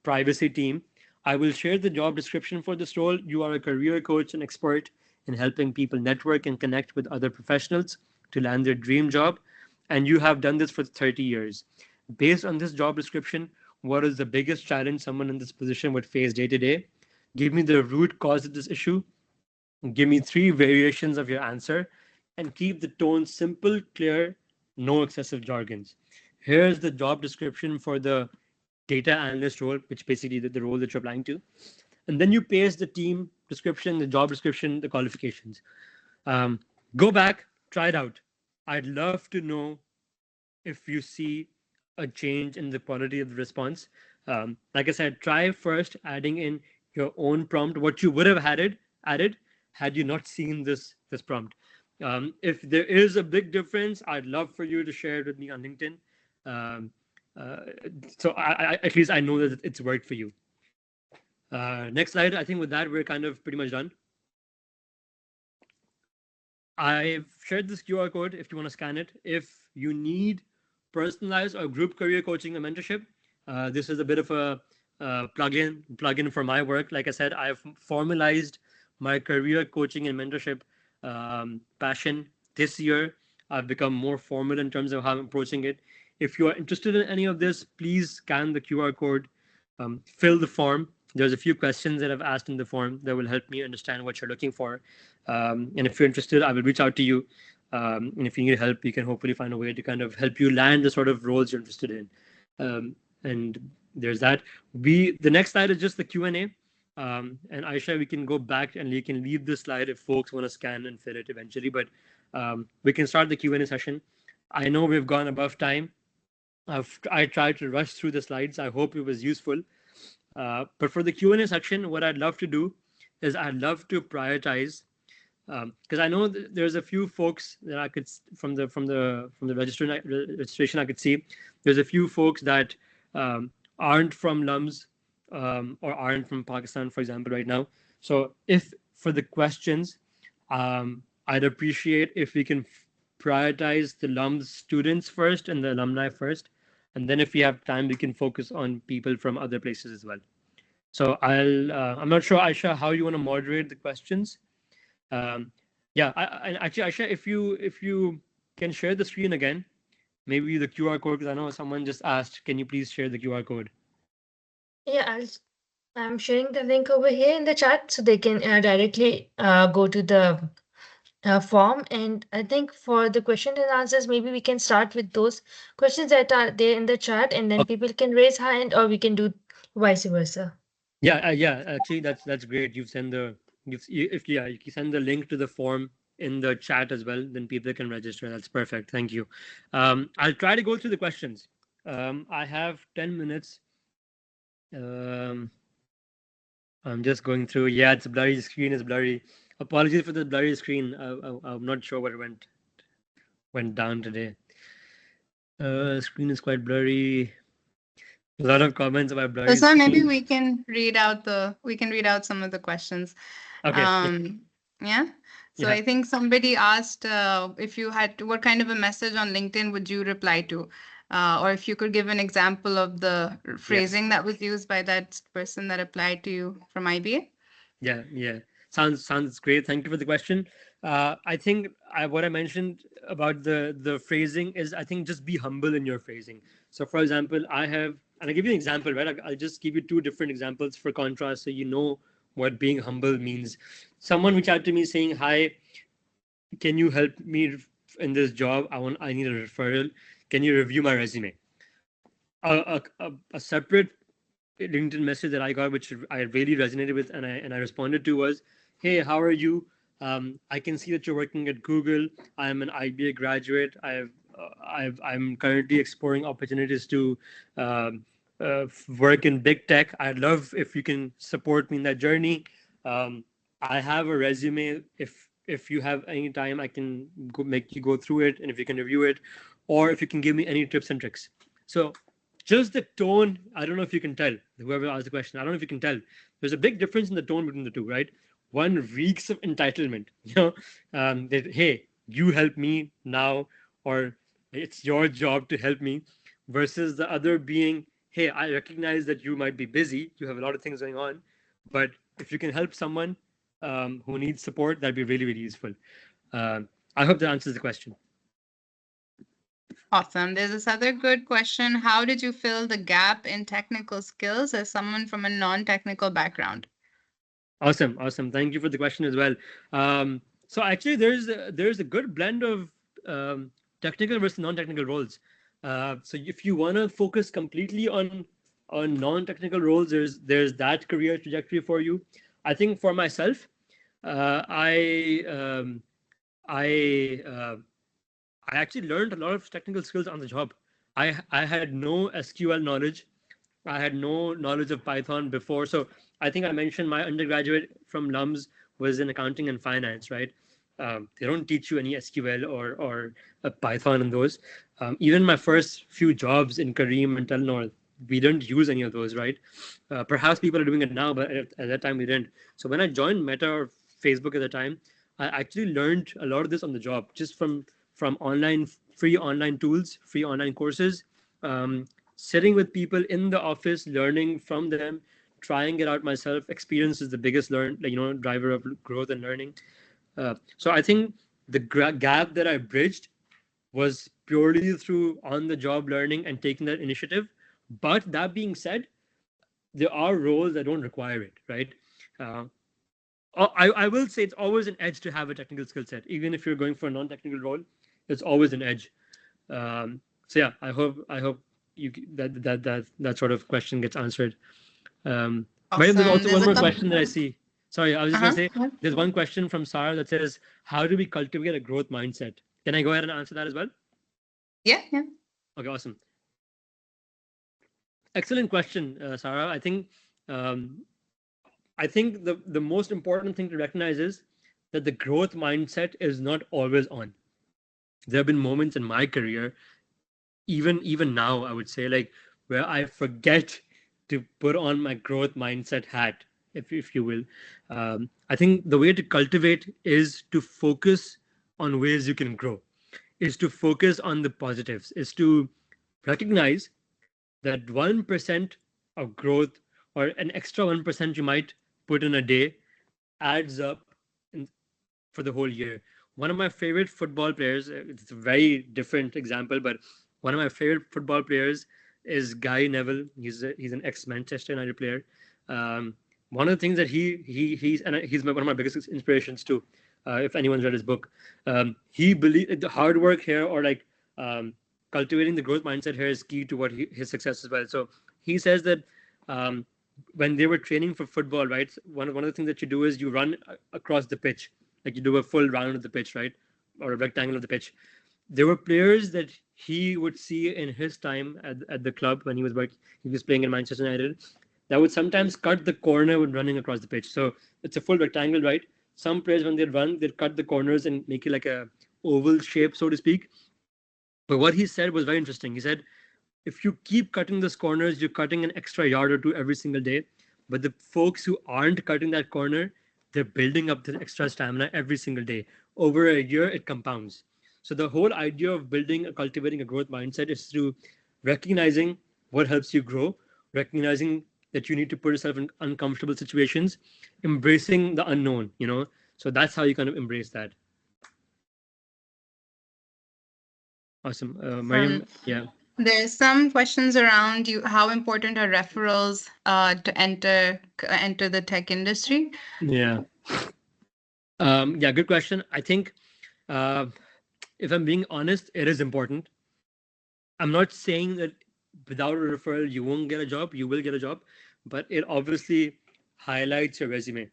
Speaker 1: privacy team. I will share the job description for this role. You are a career coach and expert in helping people network and connect with other professionals to land their dream job. And you have done this for 30 years. Based on this job description, what is the biggest challenge someone in this position would face day to day? Give me the root cause of this issue. Give me 3 variations of your answer and keep the tone simple, clear, no excessive jargons. Here's the job description for the data analyst role, which basically the role that you're applying to. And then you paste the team description, the job description, the qualifications. Go back, try it out. I'd love to know if you see a change in the quality of the response. Like I said, try first adding in your own prompt, what you would have added had you not seen this prompt. If there is a big difference, I'd love for you to share it with me on LinkedIn. So I at least I know that it's worked for you. Next slide. I think with that, we're kind of pretty much done. I've shared this QR code if you want to scan it. If you need personalized or group career coaching and mentorship, this is a bit of a plug-in for my work. Like I said, I've formalized my career coaching and mentorship passion this year. I've become more formal in terms of how I'm approaching it. If you are interested in any of this, please scan the QR code, fill the form. There's a few questions that I've asked in the form that will help me understand what you're looking for. And if you're interested, I will reach out to you. And if you need help, we can hopefully find a way to kind of help you land the sort of roles you're interested in. and there's that. The next slide is just the Q&A. And Aisha, we can go back and you can leave the slide if folks want to scan and fill it eventually. But we can start the Q&A session. I know we've gone above time. I tried to rush through the slides. I hope it was useful. But for the Q&A section, what I'd love to do is I'd love to prioritize, because I know there's a few folks that I could from the registration I could see. There's a few folks that aren't from LUMS, or aren't from Pakistan, for example, right now. So if for the questions, I'd appreciate if we can prioritize the LUMS students first and the alumni first, and then if we have time, we can focus on people from other places as well. So I'm not sure, Aisha, how you want to moderate the questions. Yeah, actually, Aisha, if you can share the screen again, maybe the QR code, because I know someone just asked, can you please share the QR code?
Speaker 2: Yeah, I'm sharing the link over here in the chat so they can directly go to the form. And I think for the question and answers, maybe we can start with those questions that are there in the chat, and then
Speaker 1: Okay.
Speaker 2: people can raise hand, or we can do vice versa.
Speaker 1: Yeah, yeah. Actually, that's great. You've sent the if yeah, you can send the link to the form in the chat as well. Then people can register. That's perfect. Thank you. I'll try to go through the questions. I have 10 minutes. Um, I'm just going through. Yeah, it's blurry. The screen is blurry. Apologies for the blurry screen. I'm not sure what went down today. Screen is quite blurry. A lot of comments about
Speaker 3: So,
Speaker 1: blurry
Speaker 3: sir, maybe
Speaker 1: screen.
Speaker 3: we can read out some of the questions.
Speaker 1: Okay.
Speaker 3: Yeah. So
Speaker 1: Yeah.
Speaker 3: I think somebody asked if you had what kind of a message on LinkedIn would you reply to, or if you could give an example of the
Speaker 1: Yeah.
Speaker 3: phrasing that was used by that person that applied to you from IBA.
Speaker 1: Yeah. Yeah. Sounds great. Thank you for the question. I think what I mentioned about the phrasing is, I think, just be humble in your phrasing. So, for example, and I give you an example, right? I'll just give you two different examples for contrast, so you know what being humble means. Someone reached out to me saying, "Hi, can you help me in this job? I need a referral. Can you review my resume?" A separate LinkedIn message that I got, which I really resonated with, and I responded to, was, "Hey, how are you? I can see that you're working at Google. I'm an IBA graduate. I'm currently exploring opportunities to work in big tech. I'd love if you can support me in that journey. I have a resume. If you have any time, I can make you go through it, and if you can review it, or if you can give me any tips and tricks." So just the tone, I don't know if you can tell, whoever asked the question, I don't know if you can tell. There's a big difference in the tone between the two, right? One reeks of entitlement, that, hey, you help me now, or it's your job to help me, versus the other being, hey, I recognize that you might be busy, you have a lot of things going on, but if you can help someone who needs support, that'd be really, really useful. I hope that answers the question.
Speaker 3: Awesome. There's this other good question. How did you fill the gap in technical skills as someone from a non-technical background?
Speaker 1: Awesome. Thank you for the question as well. So actually, there's a good blend of technical versus non-technical roles. So if you want to focus completely on non-technical roles, there's that career trajectory for you. I think for myself, uh, I um, I uh, I actually learned a lot of technical skills on the job. I had no SQL knowledge. I had no knowledge of Python before. So I think I mentioned my undergraduate from LUMS was in accounting and finance, right? They don't teach you any SQL or Python in those. Even my first few jobs in Kareem and Telenor, we didn't use any of those, right? Perhaps people are doing it now, but at that time we didn't. So when I joined Meta or Facebook at the time, I actually learned a lot of this on the job, just from free online tools, free online courses, um, sitting with people in the office, learning from them, trying it out myself. Experience is the biggest driver of growth and learning. So I think the gap that I bridged was purely through on the job learning and taking that initiative. But that being said, there are roles that don't require it, right? uh, I will say it's always an edge to have a technical skill set. Even if you're going for a non-technical role, it's always an edge. So yeah, I hope that sort of question gets answered. But there's
Speaker 3: Awesome.
Speaker 1: also
Speaker 3: There's
Speaker 1: one
Speaker 3: a
Speaker 1: more
Speaker 3: couple.
Speaker 1: question that I see. Sorry, I was just going
Speaker 3: Uh-huh.
Speaker 1: to say there's one question from Sarah that says, "How do we cultivate a growth mindset?" Can I go ahead and answer that as well?
Speaker 3: Yeah, yeah.
Speaker 1: Okay, awesome. Excellent question, Sarah. Um, I think the most important thing to recognize is that the growth mindset is not always on. There have been moments in my career, even now, I would say, like where I forget to put on my growth mindset hat, if you will. I think the way to cultivate is to focus on ways you can grow, is to focus on the positives, is to recognize that 1% of growth or an extra 1% you might put in a day adds up in, for the whole year. One of my favorite football players, it's a very different example, but one of my favorite football players is Guy Neville. He's an ex Manchester United player. One of the things that he's one of my biggest inspirations too. If anyone's read his book, he believe the hard work here, or like cultivating the growth mindset here, is key to his success as well. So he says that um, when they were training for football, right, one of the things that you do is you run across the pitch, like you do a full round of the pitch, right, or a rectangle of the pitch. There were players that he would see in his time at the club when he was playing in Manchester United, that would sometimes cut the corner when running across the pitch. So it's a full rectangle, right? Some players, when they run, they'd cut the corners and make it like a oval shape, so to speak. But what he said was very interesting. He said, if you keep cutting those corners, you're cutting an extra yard or two every single day. But the folks who aren't cutting that corner, they're building up the extra stamina every single day. Over a year, it compounds. So the whole idea of cultivating a growth mindset is through recognizing what helps you grow, recognizing that you need to put yourself in uncomfortable situations, embracing the unknown. So that's how you kind of embrace that. Awesome.
Speaker 3: Awesome.
Speaker 1: Mariam, yeah.
Speaker 3: There's some questions around you. How important are referrals to enter the tech industry?
Speaker 1: Yeah. Yeah, good question. I think, uh, if I'm being honest, it is important. I'm not saying that without a referral you won't get a job. You will get a job, but it obviously highlights your resume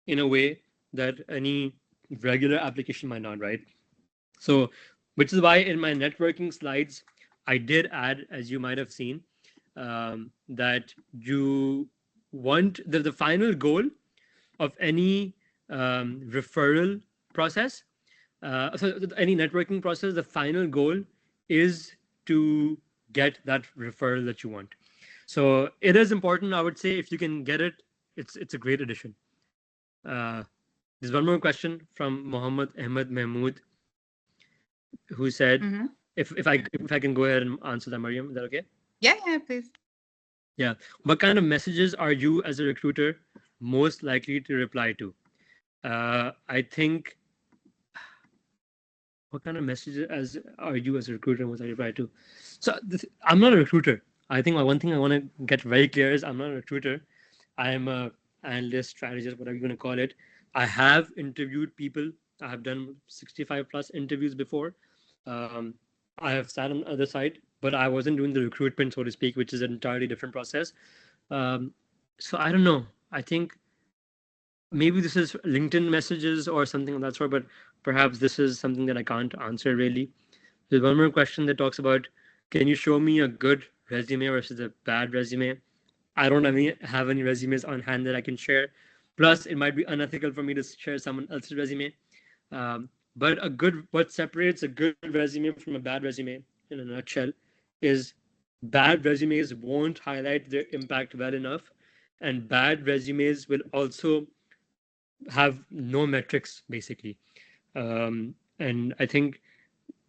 Speaker 1: in a way that any regular application might not, right? So, which is why in my networking slides, I did add, as you might have seen, that you want the final goal of any referral process, so any networking process, the final goal is to get that referral that you want. So it is important, I would say. If you can get it, it's a great addition. uh, there's one more question from Muhammad Ahmed Mahmood, who said,
Speaker 3: Mm-hmm.
Speaker 1: if I can go ahead and answer that, Mariam, is that okay?
Speaker 3: Yeah, yeah, please.
Speaker 1: Yeah. What kind of messages are you as a recruiter most likely to reply to? I think, what kind of messages as are you as a recruiter most likely to reply to? So I'm not a recruiter. I think one thing I want to get very clear is I'm not a recruiter. I am a analyst, strategist, whatever you want to call it. I have interviewed people. I have done 65 plus interviews before. Um, I have sat on the other side, but I wasn't doing the recruitment, so to speak, which is an entirely different process. Um, so I don't know. I think maybe this is LinkedIn messages or something of that sort, but perhaps this is something that I can't answer really. There's one more question that talks about, can you show me a good resume versus a bad resume? I don't have any resumes on hand that I can share. Plus, it might be unethical for me to share someone else's resume. But what separates a good resume from a bad resume, in a nutshell, is bad resumes won't highlight their impact well enough, and bad resumes will also have no metrics, basically. And I think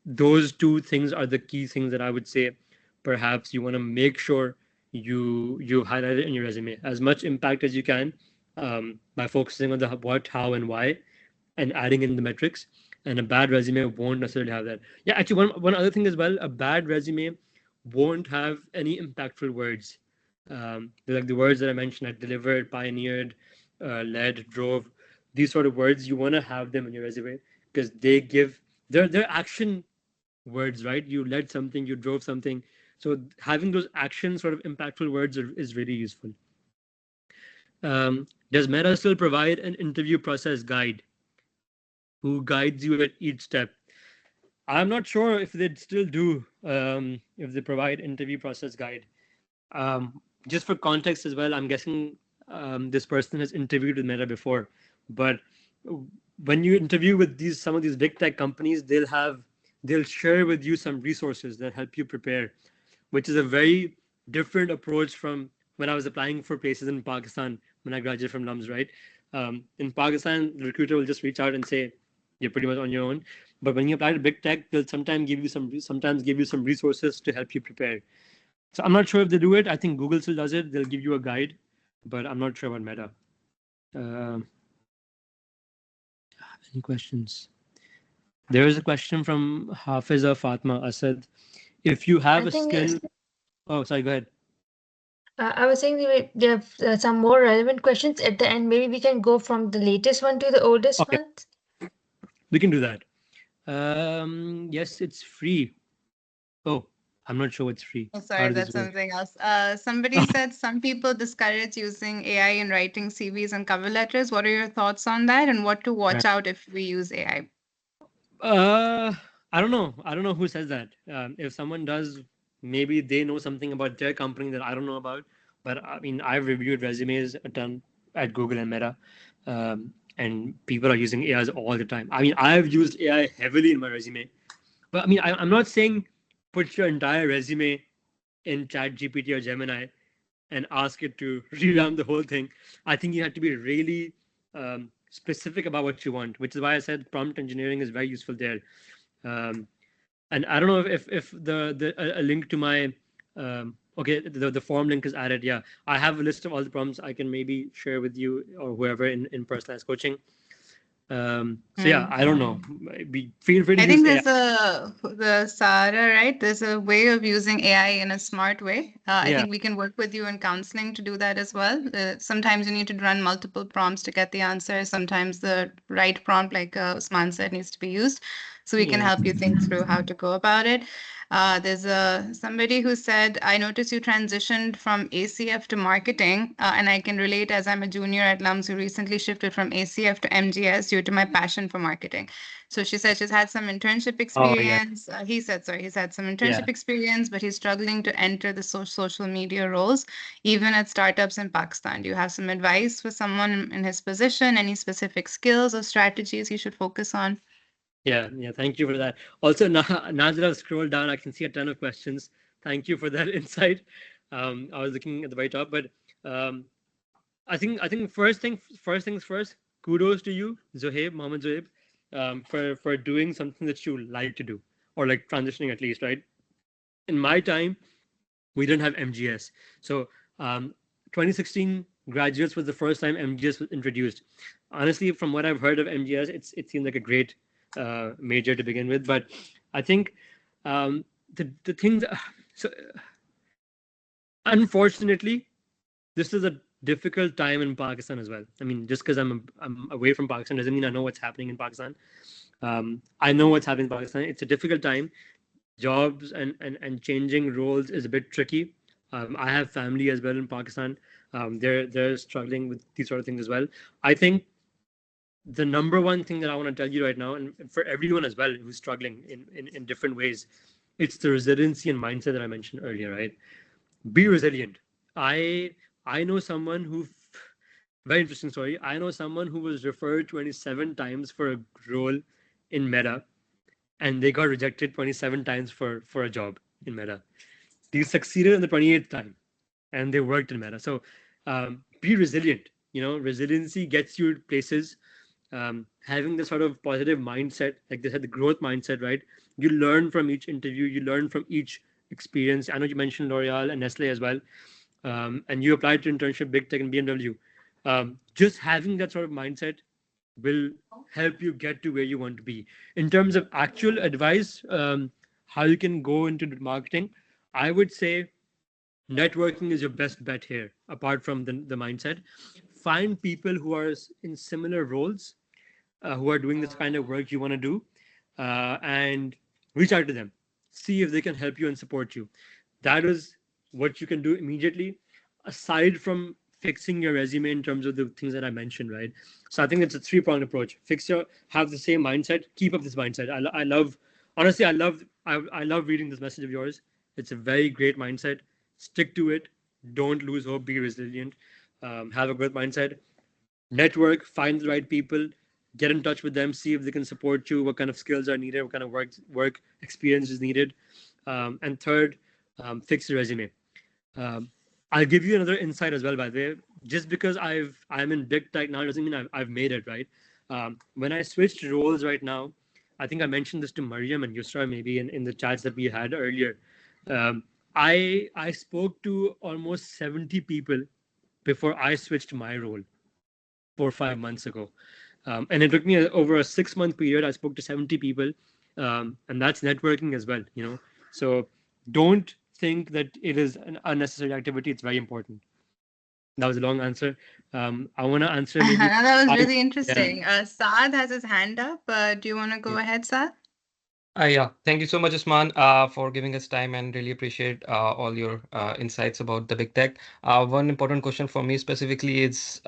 Speaker 1: those two things are the key things that I would say. Perhaps you want to make sure you highlight it in your resume as much impact as you can, by focusing on the what, how, and why, and adding in the metrics. And a bad resume won't necessarily have that. Yeah, actually, one other thing as well, a bad resume won't have any impactful words. Like the words that I mentioned, I delivered, pioneered, led, drove. These sort of words, you want to have them in your resume because they're action words, right? You led something, you drove something. So having those action sort of impactful words is really useful. Does Meta still provide an interview process guide who guides you at each step? I'm not sure if they still do, if they provide interview process guide. Just for context as well, I'm guessing this person has interviewed with Meta before, but when you interview with some of these big tech companies, they'll share with you some resources that help you prepare, which is a very different approach from when I was applying for places in Pakistan when I graduated from LUMS, right? In Pakistan, the recruiter will just reach out and say, you're pretty much on your own. But when you apply to big tech, they'll sometimes give you some resources to help you prepare. So I'm not sure if they do it. I think Google still does it. They'll give you a guide, but I'm not sure about Meta. Any questions? There is a question from Hafiza Fatma Asad. If you have
Speaker 2: I
Speaker 1: a
Speaker 2: think
Speaker 1: skill, oh, sorry, go ahead.
Speaker 2: I was saying we have some more relevant questions at the end. Maybe we can go from the latest one to the oldest
Speaker 1: Okay,
Speaker 2: ones.
Speaker 1: we can do that. Yes, it's free. Oh, I'm not sure what's free.
Speaker 3: Oh,
Speaker 1: How
Speaker 3: sorry,
Speaker 1: does
Speaker 3: that's
Speaker 1: this work?
Speaker 3: something else. Somebody said some people discourage using AI in writing CVs and cover letters. What are your thoughts on that, and what to watch
Speaker 1: Right.
Speaker 3: out if we use AI?
Speaker 1: Uh, I don't know. I don't know who says that. If someone does, maybe they know something about their company that I don't know about. But I mean, I've reviewed resumes a ton at Google and Meta, and people are using AIs all the time. I mean, I've used AI heavily in my resume. But I mean, I'm not saying put your entire resume in Chat GPT or Gemini and ask it to revamp the whole thing. I think you have to be really specific about what you want, which is why I said prompt engineering is very useful there. Um, and I don't know if a link to my okay, the form link is added. Yeah, I have a list of all the prompts I can maybe share with you or whoever in personalized coaching. So yeah, I don't know. Feel free to
Speaker 3: I
Speaker 1: use
Speaker 3: think
Speaker 1: AI.
Speaker 3: there's the Sarah, right? There's a way of using AI in a smart way. I
Speaker 1: Yeah,
Speaker 3: think we can work with you in counseling to do that as well. Sometimes you need to run multiple prompts to get the answer. Sometimes the right prompt, like Usman said, needs to be used. So we can
Speaker 1: yeah,
Speaker 3: help you think through how to go about it. There's somebody who said, I noticed you transitioned from ACF to marketing, and I can relate as I'm a junior at LUMS who recently shifted from ACF to MGS due to my passion for marketing. So she said she's had some internship
Speaker 1: oh yeah,
Speaker 3: experience. He said, sorry, he's had some
Speaker 1: yeah.
Speaker 3: internship experience, but he's struggling to enter the social media roles, even at startups in Pakistan. Do you have some advice for someone in his position? Any specific skills or strategies he should focus on?
Speaker 1: Yeah, yeah. Thank you for that. Also, now that I've scrolled down, I can see a ton of questions. Thank you for that insight. I was looking at the very top, but um, I think first things first. Kudos to you, Zohaib, Mohammed Zohaib, for doing something that you like to do, or like transitioning at least, right? In my time, we didn't have MGS, so 2016 graduates was the first time MGS was introduced. Honestly, from what I've heard of MGS, it seemed like a great major to begin with, but I think the things. So unfortunately, this is a difficult time in Pakistan as well. I mean, just because I'm away from Pakistan doesn't mean I know what's happening in Pakistan. I know what's happening in Pakistan. It's a difficult time. Jobs and changing roles is a bit tricky. I have family as well in Pakistan. They're struggling with these sort of things as well. I think the number one thing that I want to tell you right now, and for everyone as well who's struggling in different ways, it's the resiliency and mindset that I mentioned earlier, right? Be resilient. I know someone who very interesting story. I know someone who was referred 27 times for a role in Meta, and they got rejected 27 times for a job in Meta. They succeeded in the 28th time, and they worked in Meta. So be resilient. Resiliency gets you places. Having the sort of positive mindset, like they said, the growth mindset, right? You learn from each interview, you learn from each experience. I know you mentioned L'Oreal and Nestle as well, and you applied to internship, big tech, and BMW. Just having that sort of mindset will help you get to where you want to be. In terms of actual advice, how you can go into marketing, I would say networking is your best bet here, apart from the mindset. Find people who are in similar roles, who are doing this kind of work you want to do, and reach out to them. See if they can help you and support you. That is what you can do immediately, aside from fixing your resume in terms of the things that I mentioned, right? So I think it's a three-pronged approach. Have the same mindset, keep up this mindset. I love, honestly, I love reading this message of yours. It's a very great mindset. Stick to it. Don't lose hope. Be resilient. Have a growth mindset. Network, find the right people, get in touch with them, see if they can support you, what kind of skills are needed, what kind of work experience is needed. And third, fix your resume. um, I'll give you another insight as well, by the way. Just because I'm in big tech now doesn't mean I've made it, right? When I switched roles right now, I think I mentioned this to Mariam and Yusra maybe in the chats that we had earlier. um, I spoke to almost 70 people before I switched my role 4 or 5 months ago. And it took me over a 6 month period. I spoke to 70 people, and that's networking as well. So don't think that it is an unnecessary activity. It's very important. That was a long answer. I want to answer maybe
Speaker 3: That was
Speaker 1: five.
Speaker 3: really
Speaker 1: Yeah.
Speaker 3: interesting. Saad has his hand up. Do you want to go ahead, Saad?
Speaker 4: Yeah, thank you so much, Usman, for giving us time and really appreciate all your insights about the big tech. One important question for me specifically is,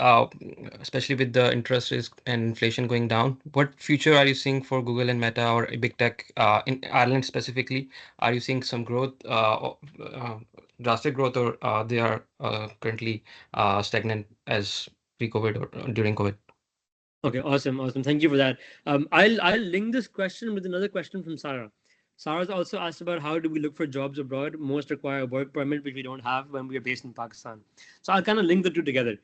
Speaker 4: especially with the interest risk and inflation going down, what future are you seeing for Google and Meta or big tech in Ireland specifically? Are you seeing some growth, drastic growth, or they are currently stagnant as pre-COVID or during COVID?
Speaker 1: Okay, awesome. Thank you for that. I'll link this question with another question from Sarah. Sarah's also asked about how do we look for jobs abroad. Most require a work permit, which we don't have when we are based in Pakistan. So I'll kind of link the two together.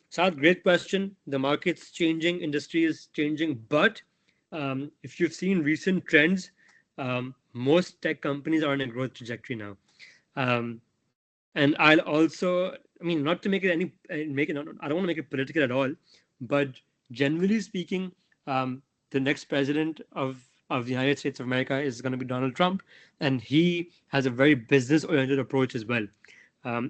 Speaker 1: Sarah, great question. The market's changing, industry is changing, but if you've seen recent trends, most tech companies are on a growth trajectory now. Um, and I'll also, I mean, not to make it I don't want to make it political at all, but generally speaking, the next president of the United States of America is going to be Donald Trump, and he has a very business oriented approach as well,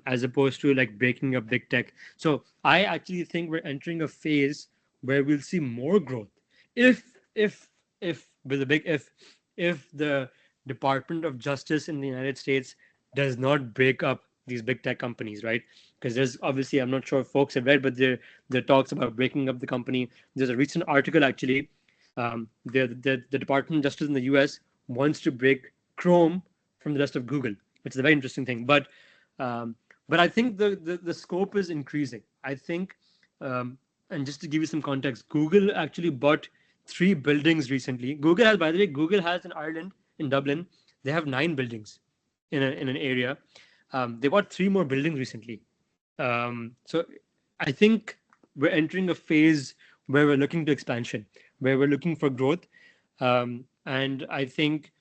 Speaker 1: as opposed to like breaking up big tech. So I actually think we're entering a phase where we'll see more growth if if if with a big if the Department of Justice in the United States does not break up these big tech companies, right? Because there's obviously, I'm not sure if folks have read, but there are talks about breaking up the company. There's a recent article actually. The Department of Justice in the U.S. wants to break Chrome from the rest of Google, which is a very interesting thing. Um, but I think the scope is increasing. I think, and just to give you some context, Google actually bought 3 buildings recently. Google has, by the way, Google has in Ireland, in Dublin, they have 9 buildings in an area. They bought 3 more buildings recently. So I think we're entering a phase where we're looking to expansion, where we're looking for growth. And I think,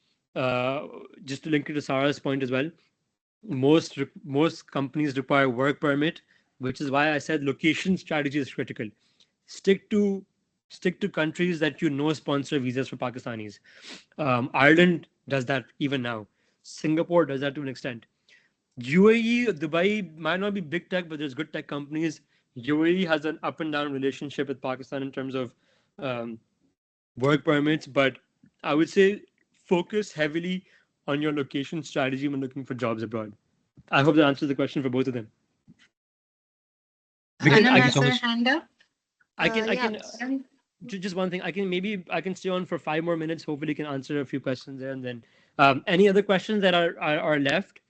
Speaker 1: just to link it to Sarah's point as well, most companies require work permit, which is why I said location strategy is critical. Stick to stick to countries that sponsor visas for Pakistanis. Ireland does that even now. Singapore does that to an extent. UAE, Dubai might not be big tech, but there's good tech companies. UAE has an up and down relationship with Pakistan in terms of um, work permits, but I would say focus heavily on your location strategy when looking for jobs abroad. I hope that answers the question for both of them. We can,
Speaker 3: Anam
Speaker 4: Thank you
Speaker 3: has
Speaker 4: so
Speaker 3: her
Speaker 4: much.
Speaker 3: hand up.
Speaker 1: I
Speaker 2: Yeah.
Speaker 1: can, just one thing. I can stay on for 5 more minutes. Hopefully, can answer a few questions there, and then any other questions that are left.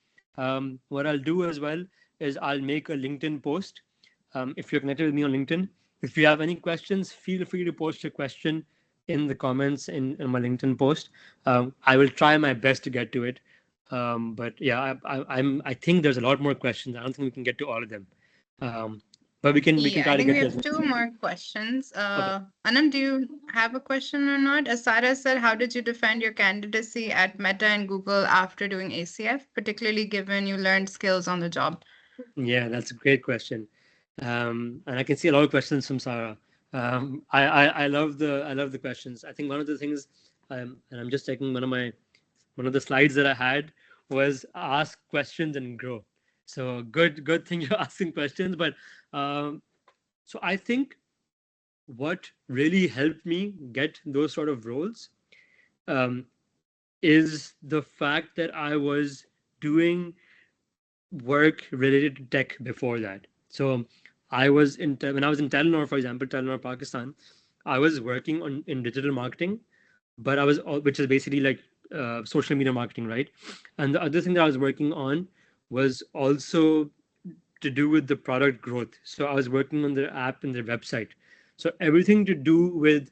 Speaker 1: What I'll do as well is I'll make a LinkedIn post. If you're connected with me on LinkedIn, if you have any questions, feel free to post your question in the comments in my LinkedIn post. I will try my best to get to it. But yeah, I think there's a lot more questions. I don't think we can get to all of them. Um, but we can
Speaker 3: Yeah,
Speaker 1: try
Speaker 3: I
Speaker 1: to
Speaker 3: think we
Speaker 1: get to
Speaker 3: have
Speaker 1: as
Speaker 3: two more questions.
Speaker 1: okay.
Speaker 3: Anam, do you have a question or not? Asara said, how did you defend your candidacy at Meta and Google after doing ACF, particularly given you learned skills on the job?
Speaker 1: Yeah, that's a great question. And I can see a lot of questions from Sarah. I love the questions. I think one of the things, and I'm just checking one of the slides that I had was ask questions and grow. So good thing you're asking questions. But so I think what really helped me get those sort of roles um, is the fact that I was doing work related to tech before that. So I was in when I was in Telenor, for example, Telenor Pakistan, I was working on in digital marketing, but which is basically like social media marketing, right? And the other thing that I was working on was also to do with the product growth. So I was working on their app and their website. So everything to do with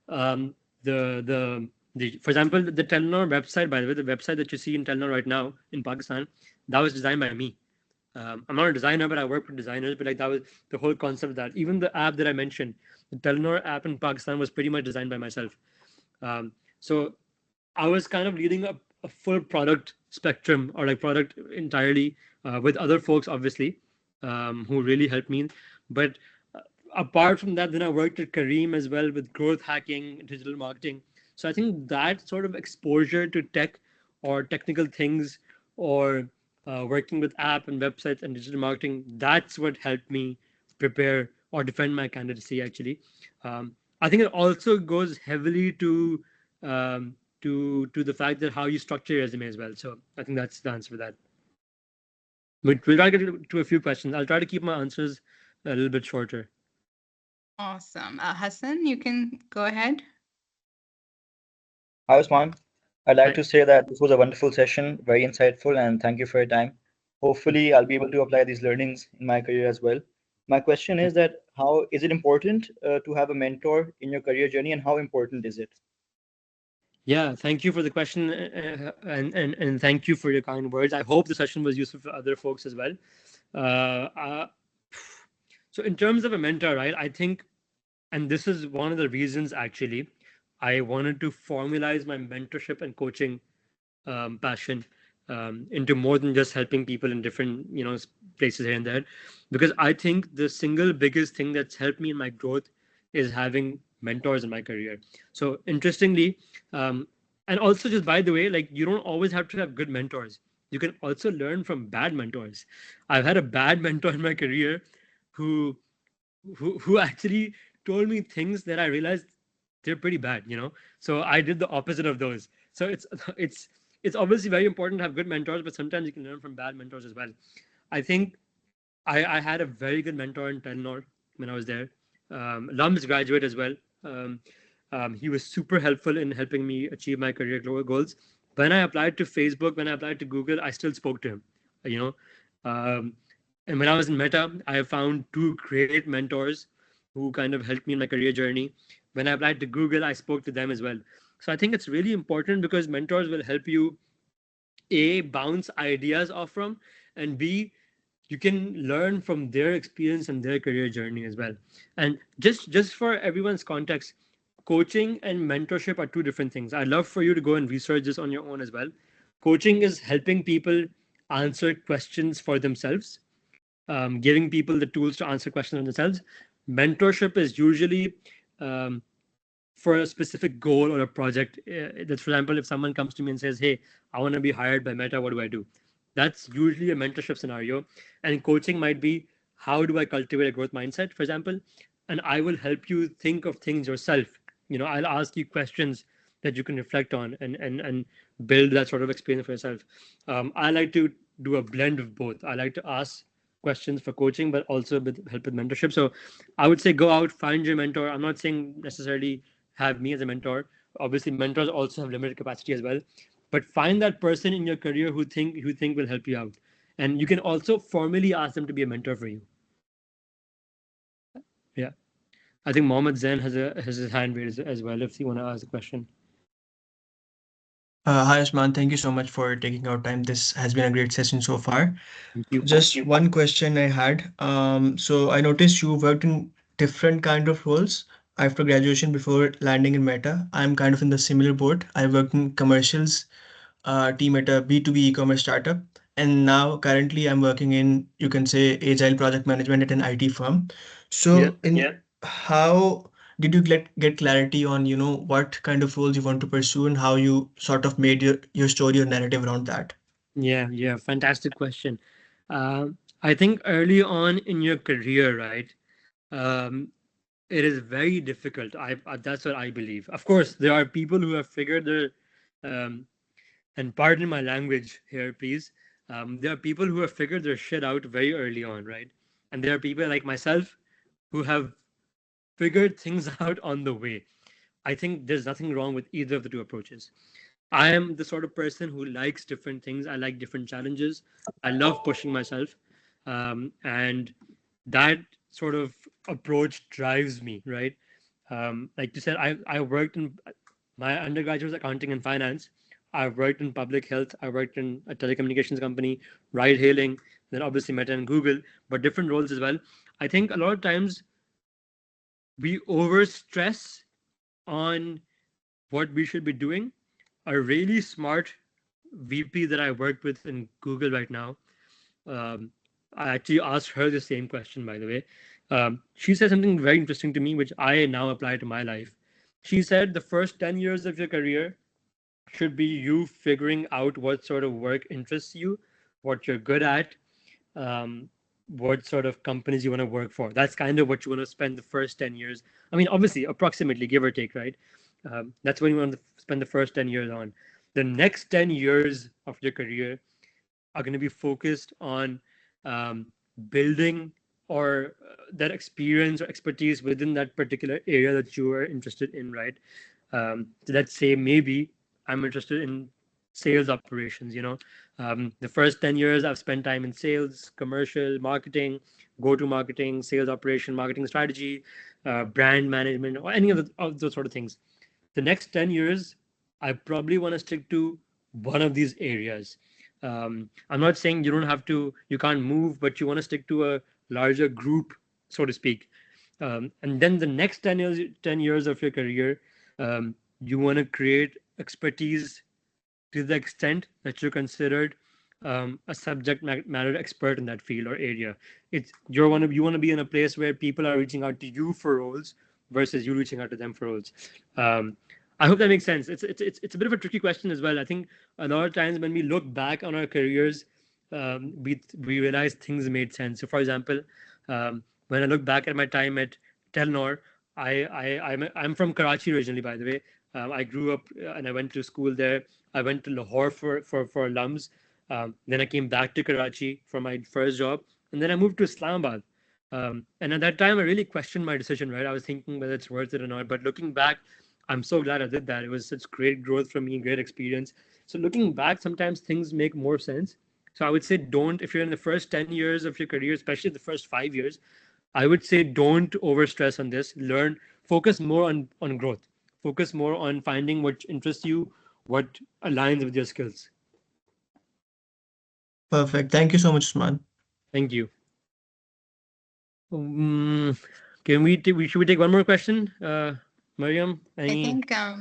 Speaker 1: um, for example, the Telenor website, by the way, the website that you see in Telenor right now in Pakistan, that was designed by me. I'm not a designer, but I work with designers. But like that was the whole concept of that. Even the app that I mentioned, the Telenor app in Pakistan, was pretty much designed by myself. So I was kind of leading a full product spectrum or like product entirely with other folks, obviously, who really helped me. But apart from that, then I worked at Kareem as well with growth hacking, digital marketing. So I think that sort of exposure to tech or technical things or working with app and websites and digital marketing, that's what helped me prepare or defend my candidacy actually. I think it also goes heavily to the fact that how you structure your resume as well. So I think that's the answer for that. We'll try to get to a few questions. I'll try to keep my answers a little bit shorter.
Speaker 3: Awesome. Hassan, you can go ahead.
Speaker 5: Hi, Usman. I'd like
Speaker 1: Hi.
Speaker 5: to say that this was a wonderful session, very insightful, and thank you for your time. Hopefully, I'll be able to apply these learnings in my career as well. My question is that how is it important to have a mentor in your career journey, and how important is it?
Speaker 1: Yeah, thank you for the question, and thank you for your kind words. I hope the session was useful for other folks as well. Uh, uh, so, in terms of a mentor, right? I think, and this is one of the reasons actually, I wanted to formalize my mentorship and coaching passion into more than just helping people in different places here and there, because I think the single biggest thing that's helped me in my growth is having mentors in my career. So interestingly, um, and also just by the way, like you don't always have to have good mentors. You can also learn from bad mentors. I've had a bad mentor in my career who who actually told me things that I realized they're pretty bad, So I did the opposite of those. So it's it's obviously very important to have good mentors, but sometimes you can learn from bad mentors as well. I think I had a very good mentor in Telenor when I was there. Lum's graduate as well. Um, he was super helpful in helping me achieve my career goals. When I applied to Facebook, when I applied to Google, I still spoke to him. You know, um, and when I was in Meta, I found two great mentors who kind of helped me in my career journey. When I applied to Google, I spoke to them as well. So I think it's really important because mentors will help you a bounce ideas off from, and b you can learn from their experience and their career journey as well. And just for everyone's context, coaching and mentorship are two different things. I'd love for you to go and research this on your own as well. Coaching is helping people answer questions for themselves, giving people the tools to answer questions for themselves. Mentorship is usually um, for a specific goal or a project. That's, for example, if someone comes to me and says, "Hey, I want to be hired by Meta. What do I do?" That's usually a mentorship scenario. And coaching might be, "How do I cultivate a growth mindset?" For example, and I will help you think of things yourself. I'll ask you questions that you can reflect on and build that sort of experience for yourself. I like to do a blend of both. I like to ask questions for coaching, but also with help with mentorship. So I would say go out, find your mentor. I'm not saying necessarily have me as a mentor. Obviously, mentors also have limited capacity as well. But find that person in your career who think will help you out, and you can also formally ask them to be a mentor for you. Yeah, I think Mohammed Zain has his hand raised as well. If you want to ask a question.
Speaker 6: Hi, Usman. Thank you so much for taking our time. This has been a great session so far.
Speaker 1: Thank you.
Speaker 6: Just one question I had. So I noticed you worked in different kind of roles after graduation before landing in Meta. I'm kind of in the similar boat. I worked in commercials team at a B2B e-commerce startup. And now currently I'm working in, you can say, agile project management at an IT firm.
Speaker 1: Yeah.
Speaker 6: So how did you get clarity on, what kind of roles you want to pursue and how you sort of made your story or narrative around that?
Speaker 1: Yeah, fantastic question. I think early on in your career, right, um, it is very difficult. That's what I believe. Of course, there are people who have figured their, and pardon my language here, please. There are people who have figured their shit out very early on, right? And there are people like myself who have figured things out on the way. I think there's nothing wrong with either of the two approaches. I am the sort of person who likes different things. I like different challenges. I love pushing myself. And that sort of approach drives me, right? Like you said, I worked in my undergraduate was accounting and finance. I worked in public health. I worked in a telecommunications company, ride hailing, then obviously Meta and Google, but different roles as well. I think a lot of times we over stress on what we should be doing. A really smart VP that I worked with in Google right now, um, I actually asked her the same question, by the way. She said something very interesting to me, which I now apply to my life. She said the first 10 years of your career should be you figuring out what sort of work interests you, what you're good at, um, what sort of companies you want to work for. That's kind of what you want to spend the first 10 years. I mean, obviously, approximately, give or take, right? That's when you want to spend the first 10 years on. The next 10 years of your career are going to be focused on building or that experience or expertise within that particular area that you are interested in, right? So let's say maybe I'm interested in sales operations. The first 10 years I've spent time in sales, commercial, marketing, go to marketing, sales operation, marketing strategy, brand management, or any of those sort of things. The next 10 years, I probably want to stick to one of these areas. I'm not saying you can't move, but you want to stick to a larger group, so to speak. And then the next 10 years of your career, you want to create expertise to the extent that you're considered a subject matter expert in that field or area. You want to be in a place where people are reaching out to you for roles versus you reaching out to them for roles. Um, I hope that makes sense. It's a bit of a tricky question as well. I think a lot of times when we look back on our careers, we realize things made sense. So, for example, when I look back at my time at Telnor, I'm from Karachi originally, by the way. I grew up and I went to school there. I went to Lahore for alums. Then I came back to Karachi for my first job, and then I moved to Islamabad. And at that time, I really questioned my decision. Right, I was thinking whether it's worth it or not. But looking back, I'm so glad I did that. It was such great growth for me, great experience. So looking back, sometimes things make more sense. So I would say don't, if you're in the first 10 years of your career, especially the first 5 years, I would say don't overstress on this. Focus more on growth. Focus more on finding what interests you, what aligns with your skills.
Speaker 6: Perfect. Thank you so much, Usman.
Speaker 1: Thank you. Can we should we take one more question? Mariam,
Speaker 3: I think
Speaker 1: are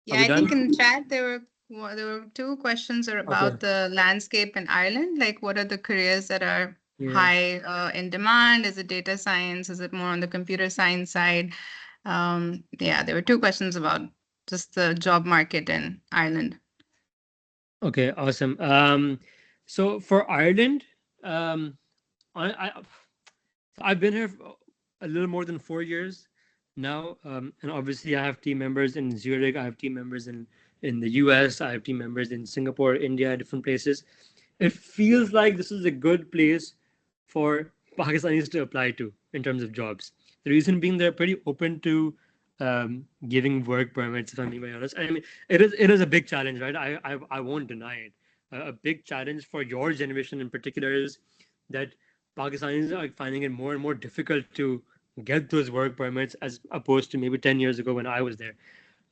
Speaker 3: yeah,
Speaker 1: we
Speaker 3: I think
Speaker 1: done?
Speaker 3: in chat there were two questions
Speaker 1: Okay.
Speaker 3: about the landscape in Ireland. Like, what are the careers that are
Speaker 1: Yeah.
Speaker 3: high in demand? Is it data science? Is it more on the computer science side? Yeah, there were two questions about just the job market in Ireland.
Speaker 1: Okay, awesome. So for Ireland, I I've been here for a little more than 4 years now, and obviously I have team members in Zurich. I have team members in the US. I have team members in Singapore, India, different places. It feels like this is a good place for Pakistanis to apply to in terms of jobs. The reason being they're pretty open to giving work permits. If I'm being very honest, I mean it is a big challenge, right? I won't deny it. A big challenge for your generation in particular is that Pakistanis are finding it more and more difficult to get those work permits as opposed to maybe 10 years ago when I was there.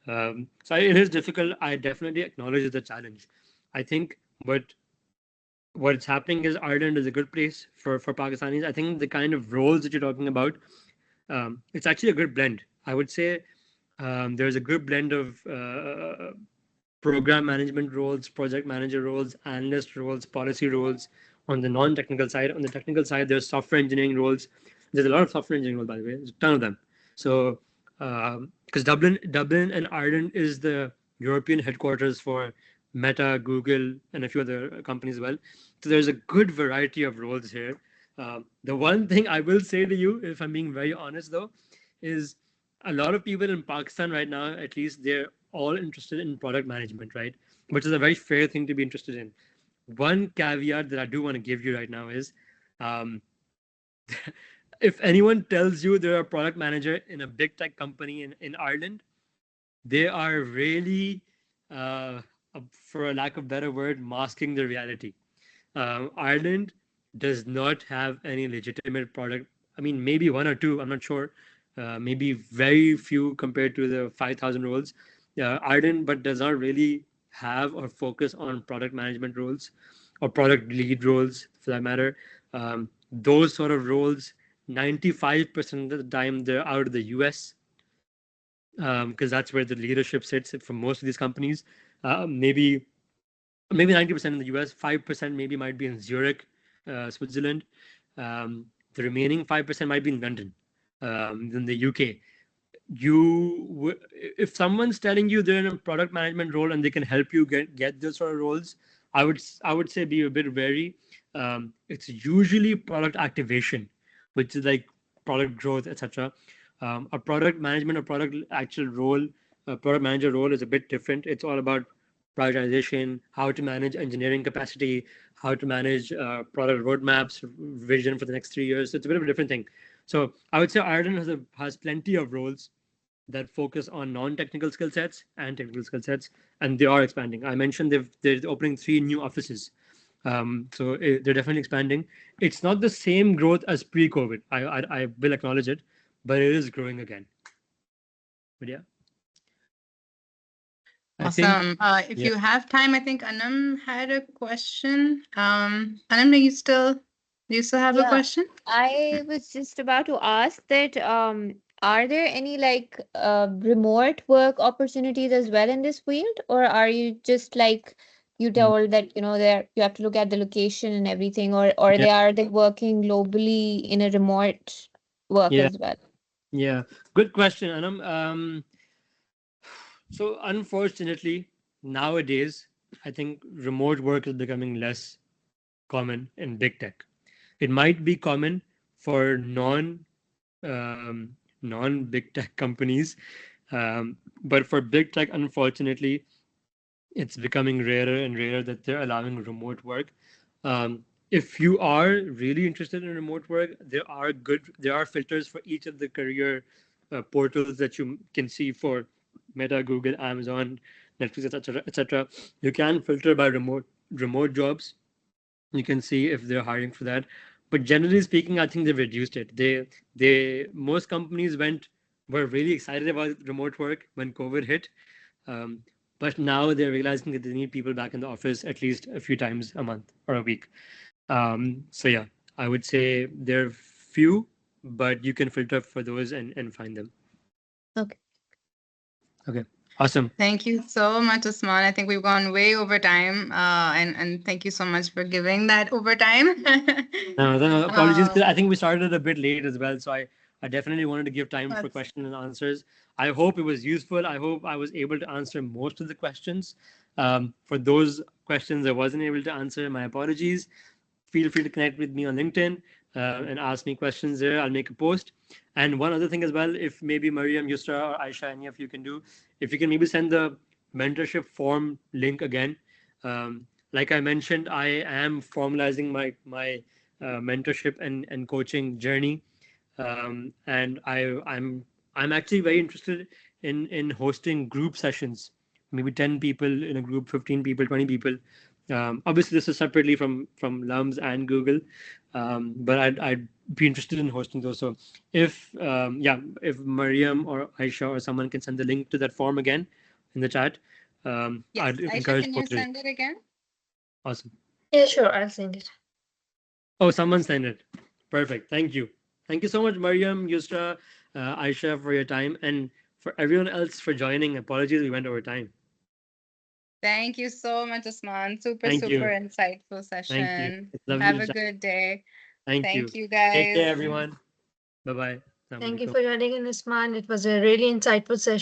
Speaker 1: So it is difficult. I definitely acknowledge the challenge. I think, but what's happening is Ireland is a good place for Pakistanis. I think the kind of roles that you're talking about, it's actually a good blend. I would say there's a good blend of program management roles, project manager roles, analyst roles, policy roles on the non-technical side. On the technical side, there's software engineering roles. There's a lot of software engineering roles, by the way. There's a ton of them. So, because Dublin and Ireland is the European headquarters for Meta, Google, and a few other companies as well. So there's a good variety of roles here. The one thing I will say to you, if I'm being very honest though, is a lot of people in Pakistan right now, at least they're all interested in product management, right? Which is a very fair thing to be interested in. One caveat that I do want to give you right now is, um, if anyone tells you they're a product manager in a big tech company in Ireland, they are really, uh, for a lack of better word, masking the reality. Ireland does not have any legitimate product. I mean, maybe one or two, I'm not sure. Maybe very few compared to the 5,000 roles. Ireland, but does not really have or focus on product management roles or product lead roles for that matter. Those sort of roles, 95% of the time, they're out of the US, because that's where the leadership sits for most of these companies. Maybe 90% in the US, 5% maybe might be in Zurich, Switzerland. The remaining 5% might be in London, in the UK. If someone's telling you they're in a product management role and they can help you get those sort of roles, I would say be a bit wary. It's usually product activation, which is like product growth, etc. A product management or product actual role, a product manager role is a bit different. It's all about prioritization, how to manage engineering capacity, how to manage product roadmaps, vision for the next 3 years. It's a bit of a different thing. So I would say Ireland has plenty of roles that focus on non-technical skill sets and technical skill sets, and they are expanding. I mentioned they're opening 3 new offices, so they're definitely expanding. It's not the same growth as pre-COVID. I will acknowledge it, but it is growing again. But yeah, I think
Speaker 3: Awesome. If
Speaker 1: yeah.
Speaker 3: you have time, I think Anam had a question. Anam, do you still have a
Speaker 7: Yeah,
Speaker 3: question?
Speaker 7: I was just about to ask that are there any like remote work opportunities as well in this field, or are you just like you
Speaker 1: Mm,
Speaker 7: told that there you have to look at the location and everything, or
Speaker 1: yeah,
Speaker 7: they working globally in a remote work
Speaker 1: yeah,
Speaker 7: as well?
Speaker 1: yeah. Good question, Anam. So unfortunately, nowadays, I think remote work is becoming less common in big tech. It might be common for non big tech companies, but for big tech, unfortunately, it's becoming rarer and rarer that they're allowing remote work. If you are really interested in remote work, there are filters for each of the career portals that you can see for Meta, Google, Amazon, Netflix, etc., etc. You can filter by remote jobs. You can see if they're hiring for that. But generally speaking, I think they've reduced it. They most companies were really excited about remote work when COVID hit, um, but now they're realizing that they need people back in the office at least a few times a month or a week. So yeah, I would say they're few, but you can filter for those and find them.
Speaker 7: Okay.
Speaker 1: Okay, awesome.
Speaker 3: Thank you so much, Usman. I think we've gone way over time, and thank you so much for giving that overtime.
Speaker 1: No, apologies. 'Cause
Speaker 3: um,
Speaker 1: I think we started a bit late as well, so I definitely wanted to give time for
Speaker 3: that's
Speaker 1: questions and answers. I hope it was useful. I hope I was able to answer most of the questions. For those questions I wasn't able to answer, my apologies. Feel free to connect with me on LinkedIn and ask me questions there. I'll make a post. And one other thing as well, if maybe Mariam, Yusra, or Aisha, any of you can do, if you can maybe send the mentorship form link again. Like I mentioned, I am formalizing my mentorship and coaching journey, and I'm actually very interested in hosting group sessions, maybe 10 people in a group, 15 people, 20 people. Obviously, this is separately from Lums and Google, but I'd be interested in hosting those. So if Mariam or Aisha or someone can send the link to that form again in the chat,
Speaker 3: yes.
Speaker 1: I'd
Speaker 3: Aisha,
Speaker 1: encourage
Speaker 3: can you
Speaker 1: both of you.
Speaker 3: send it again?
Speaker 1: Awesome.
Speaker 2: Yeah, sure, I'll send it.
Speaker 1: Oh, someone sent it. Perfect. Thank you. Thank you so much, Mariam, Yusra, Aisha, for your time, and for everyone else for joining. Apologies, we went over time.
Speaker 3: Thank you so much, Usman. Super,
Speaker 1: Thank
Speaker 3: super
Speaker 1: you.
Speaker 3: insightful
Speaker 1: Thank you.
Speaker 3: session.
Speaker 1: It's lovely
Speaker 3: Have
Speaker 1: to
Speaker 3: a
Speaker 1: chat.
Speaker 3: good day.
Speaker 1: Thank you.
Speaker 3: Thank you,
Speaker 1: Take care,
Speaker 3: guys.
Speaker 1: everyone. Bye bye.
Speaker 2: Thank you
Speaker 1: Assalamualaikum.
Speaker 2: for joining in, Usman. It was a really insightful session.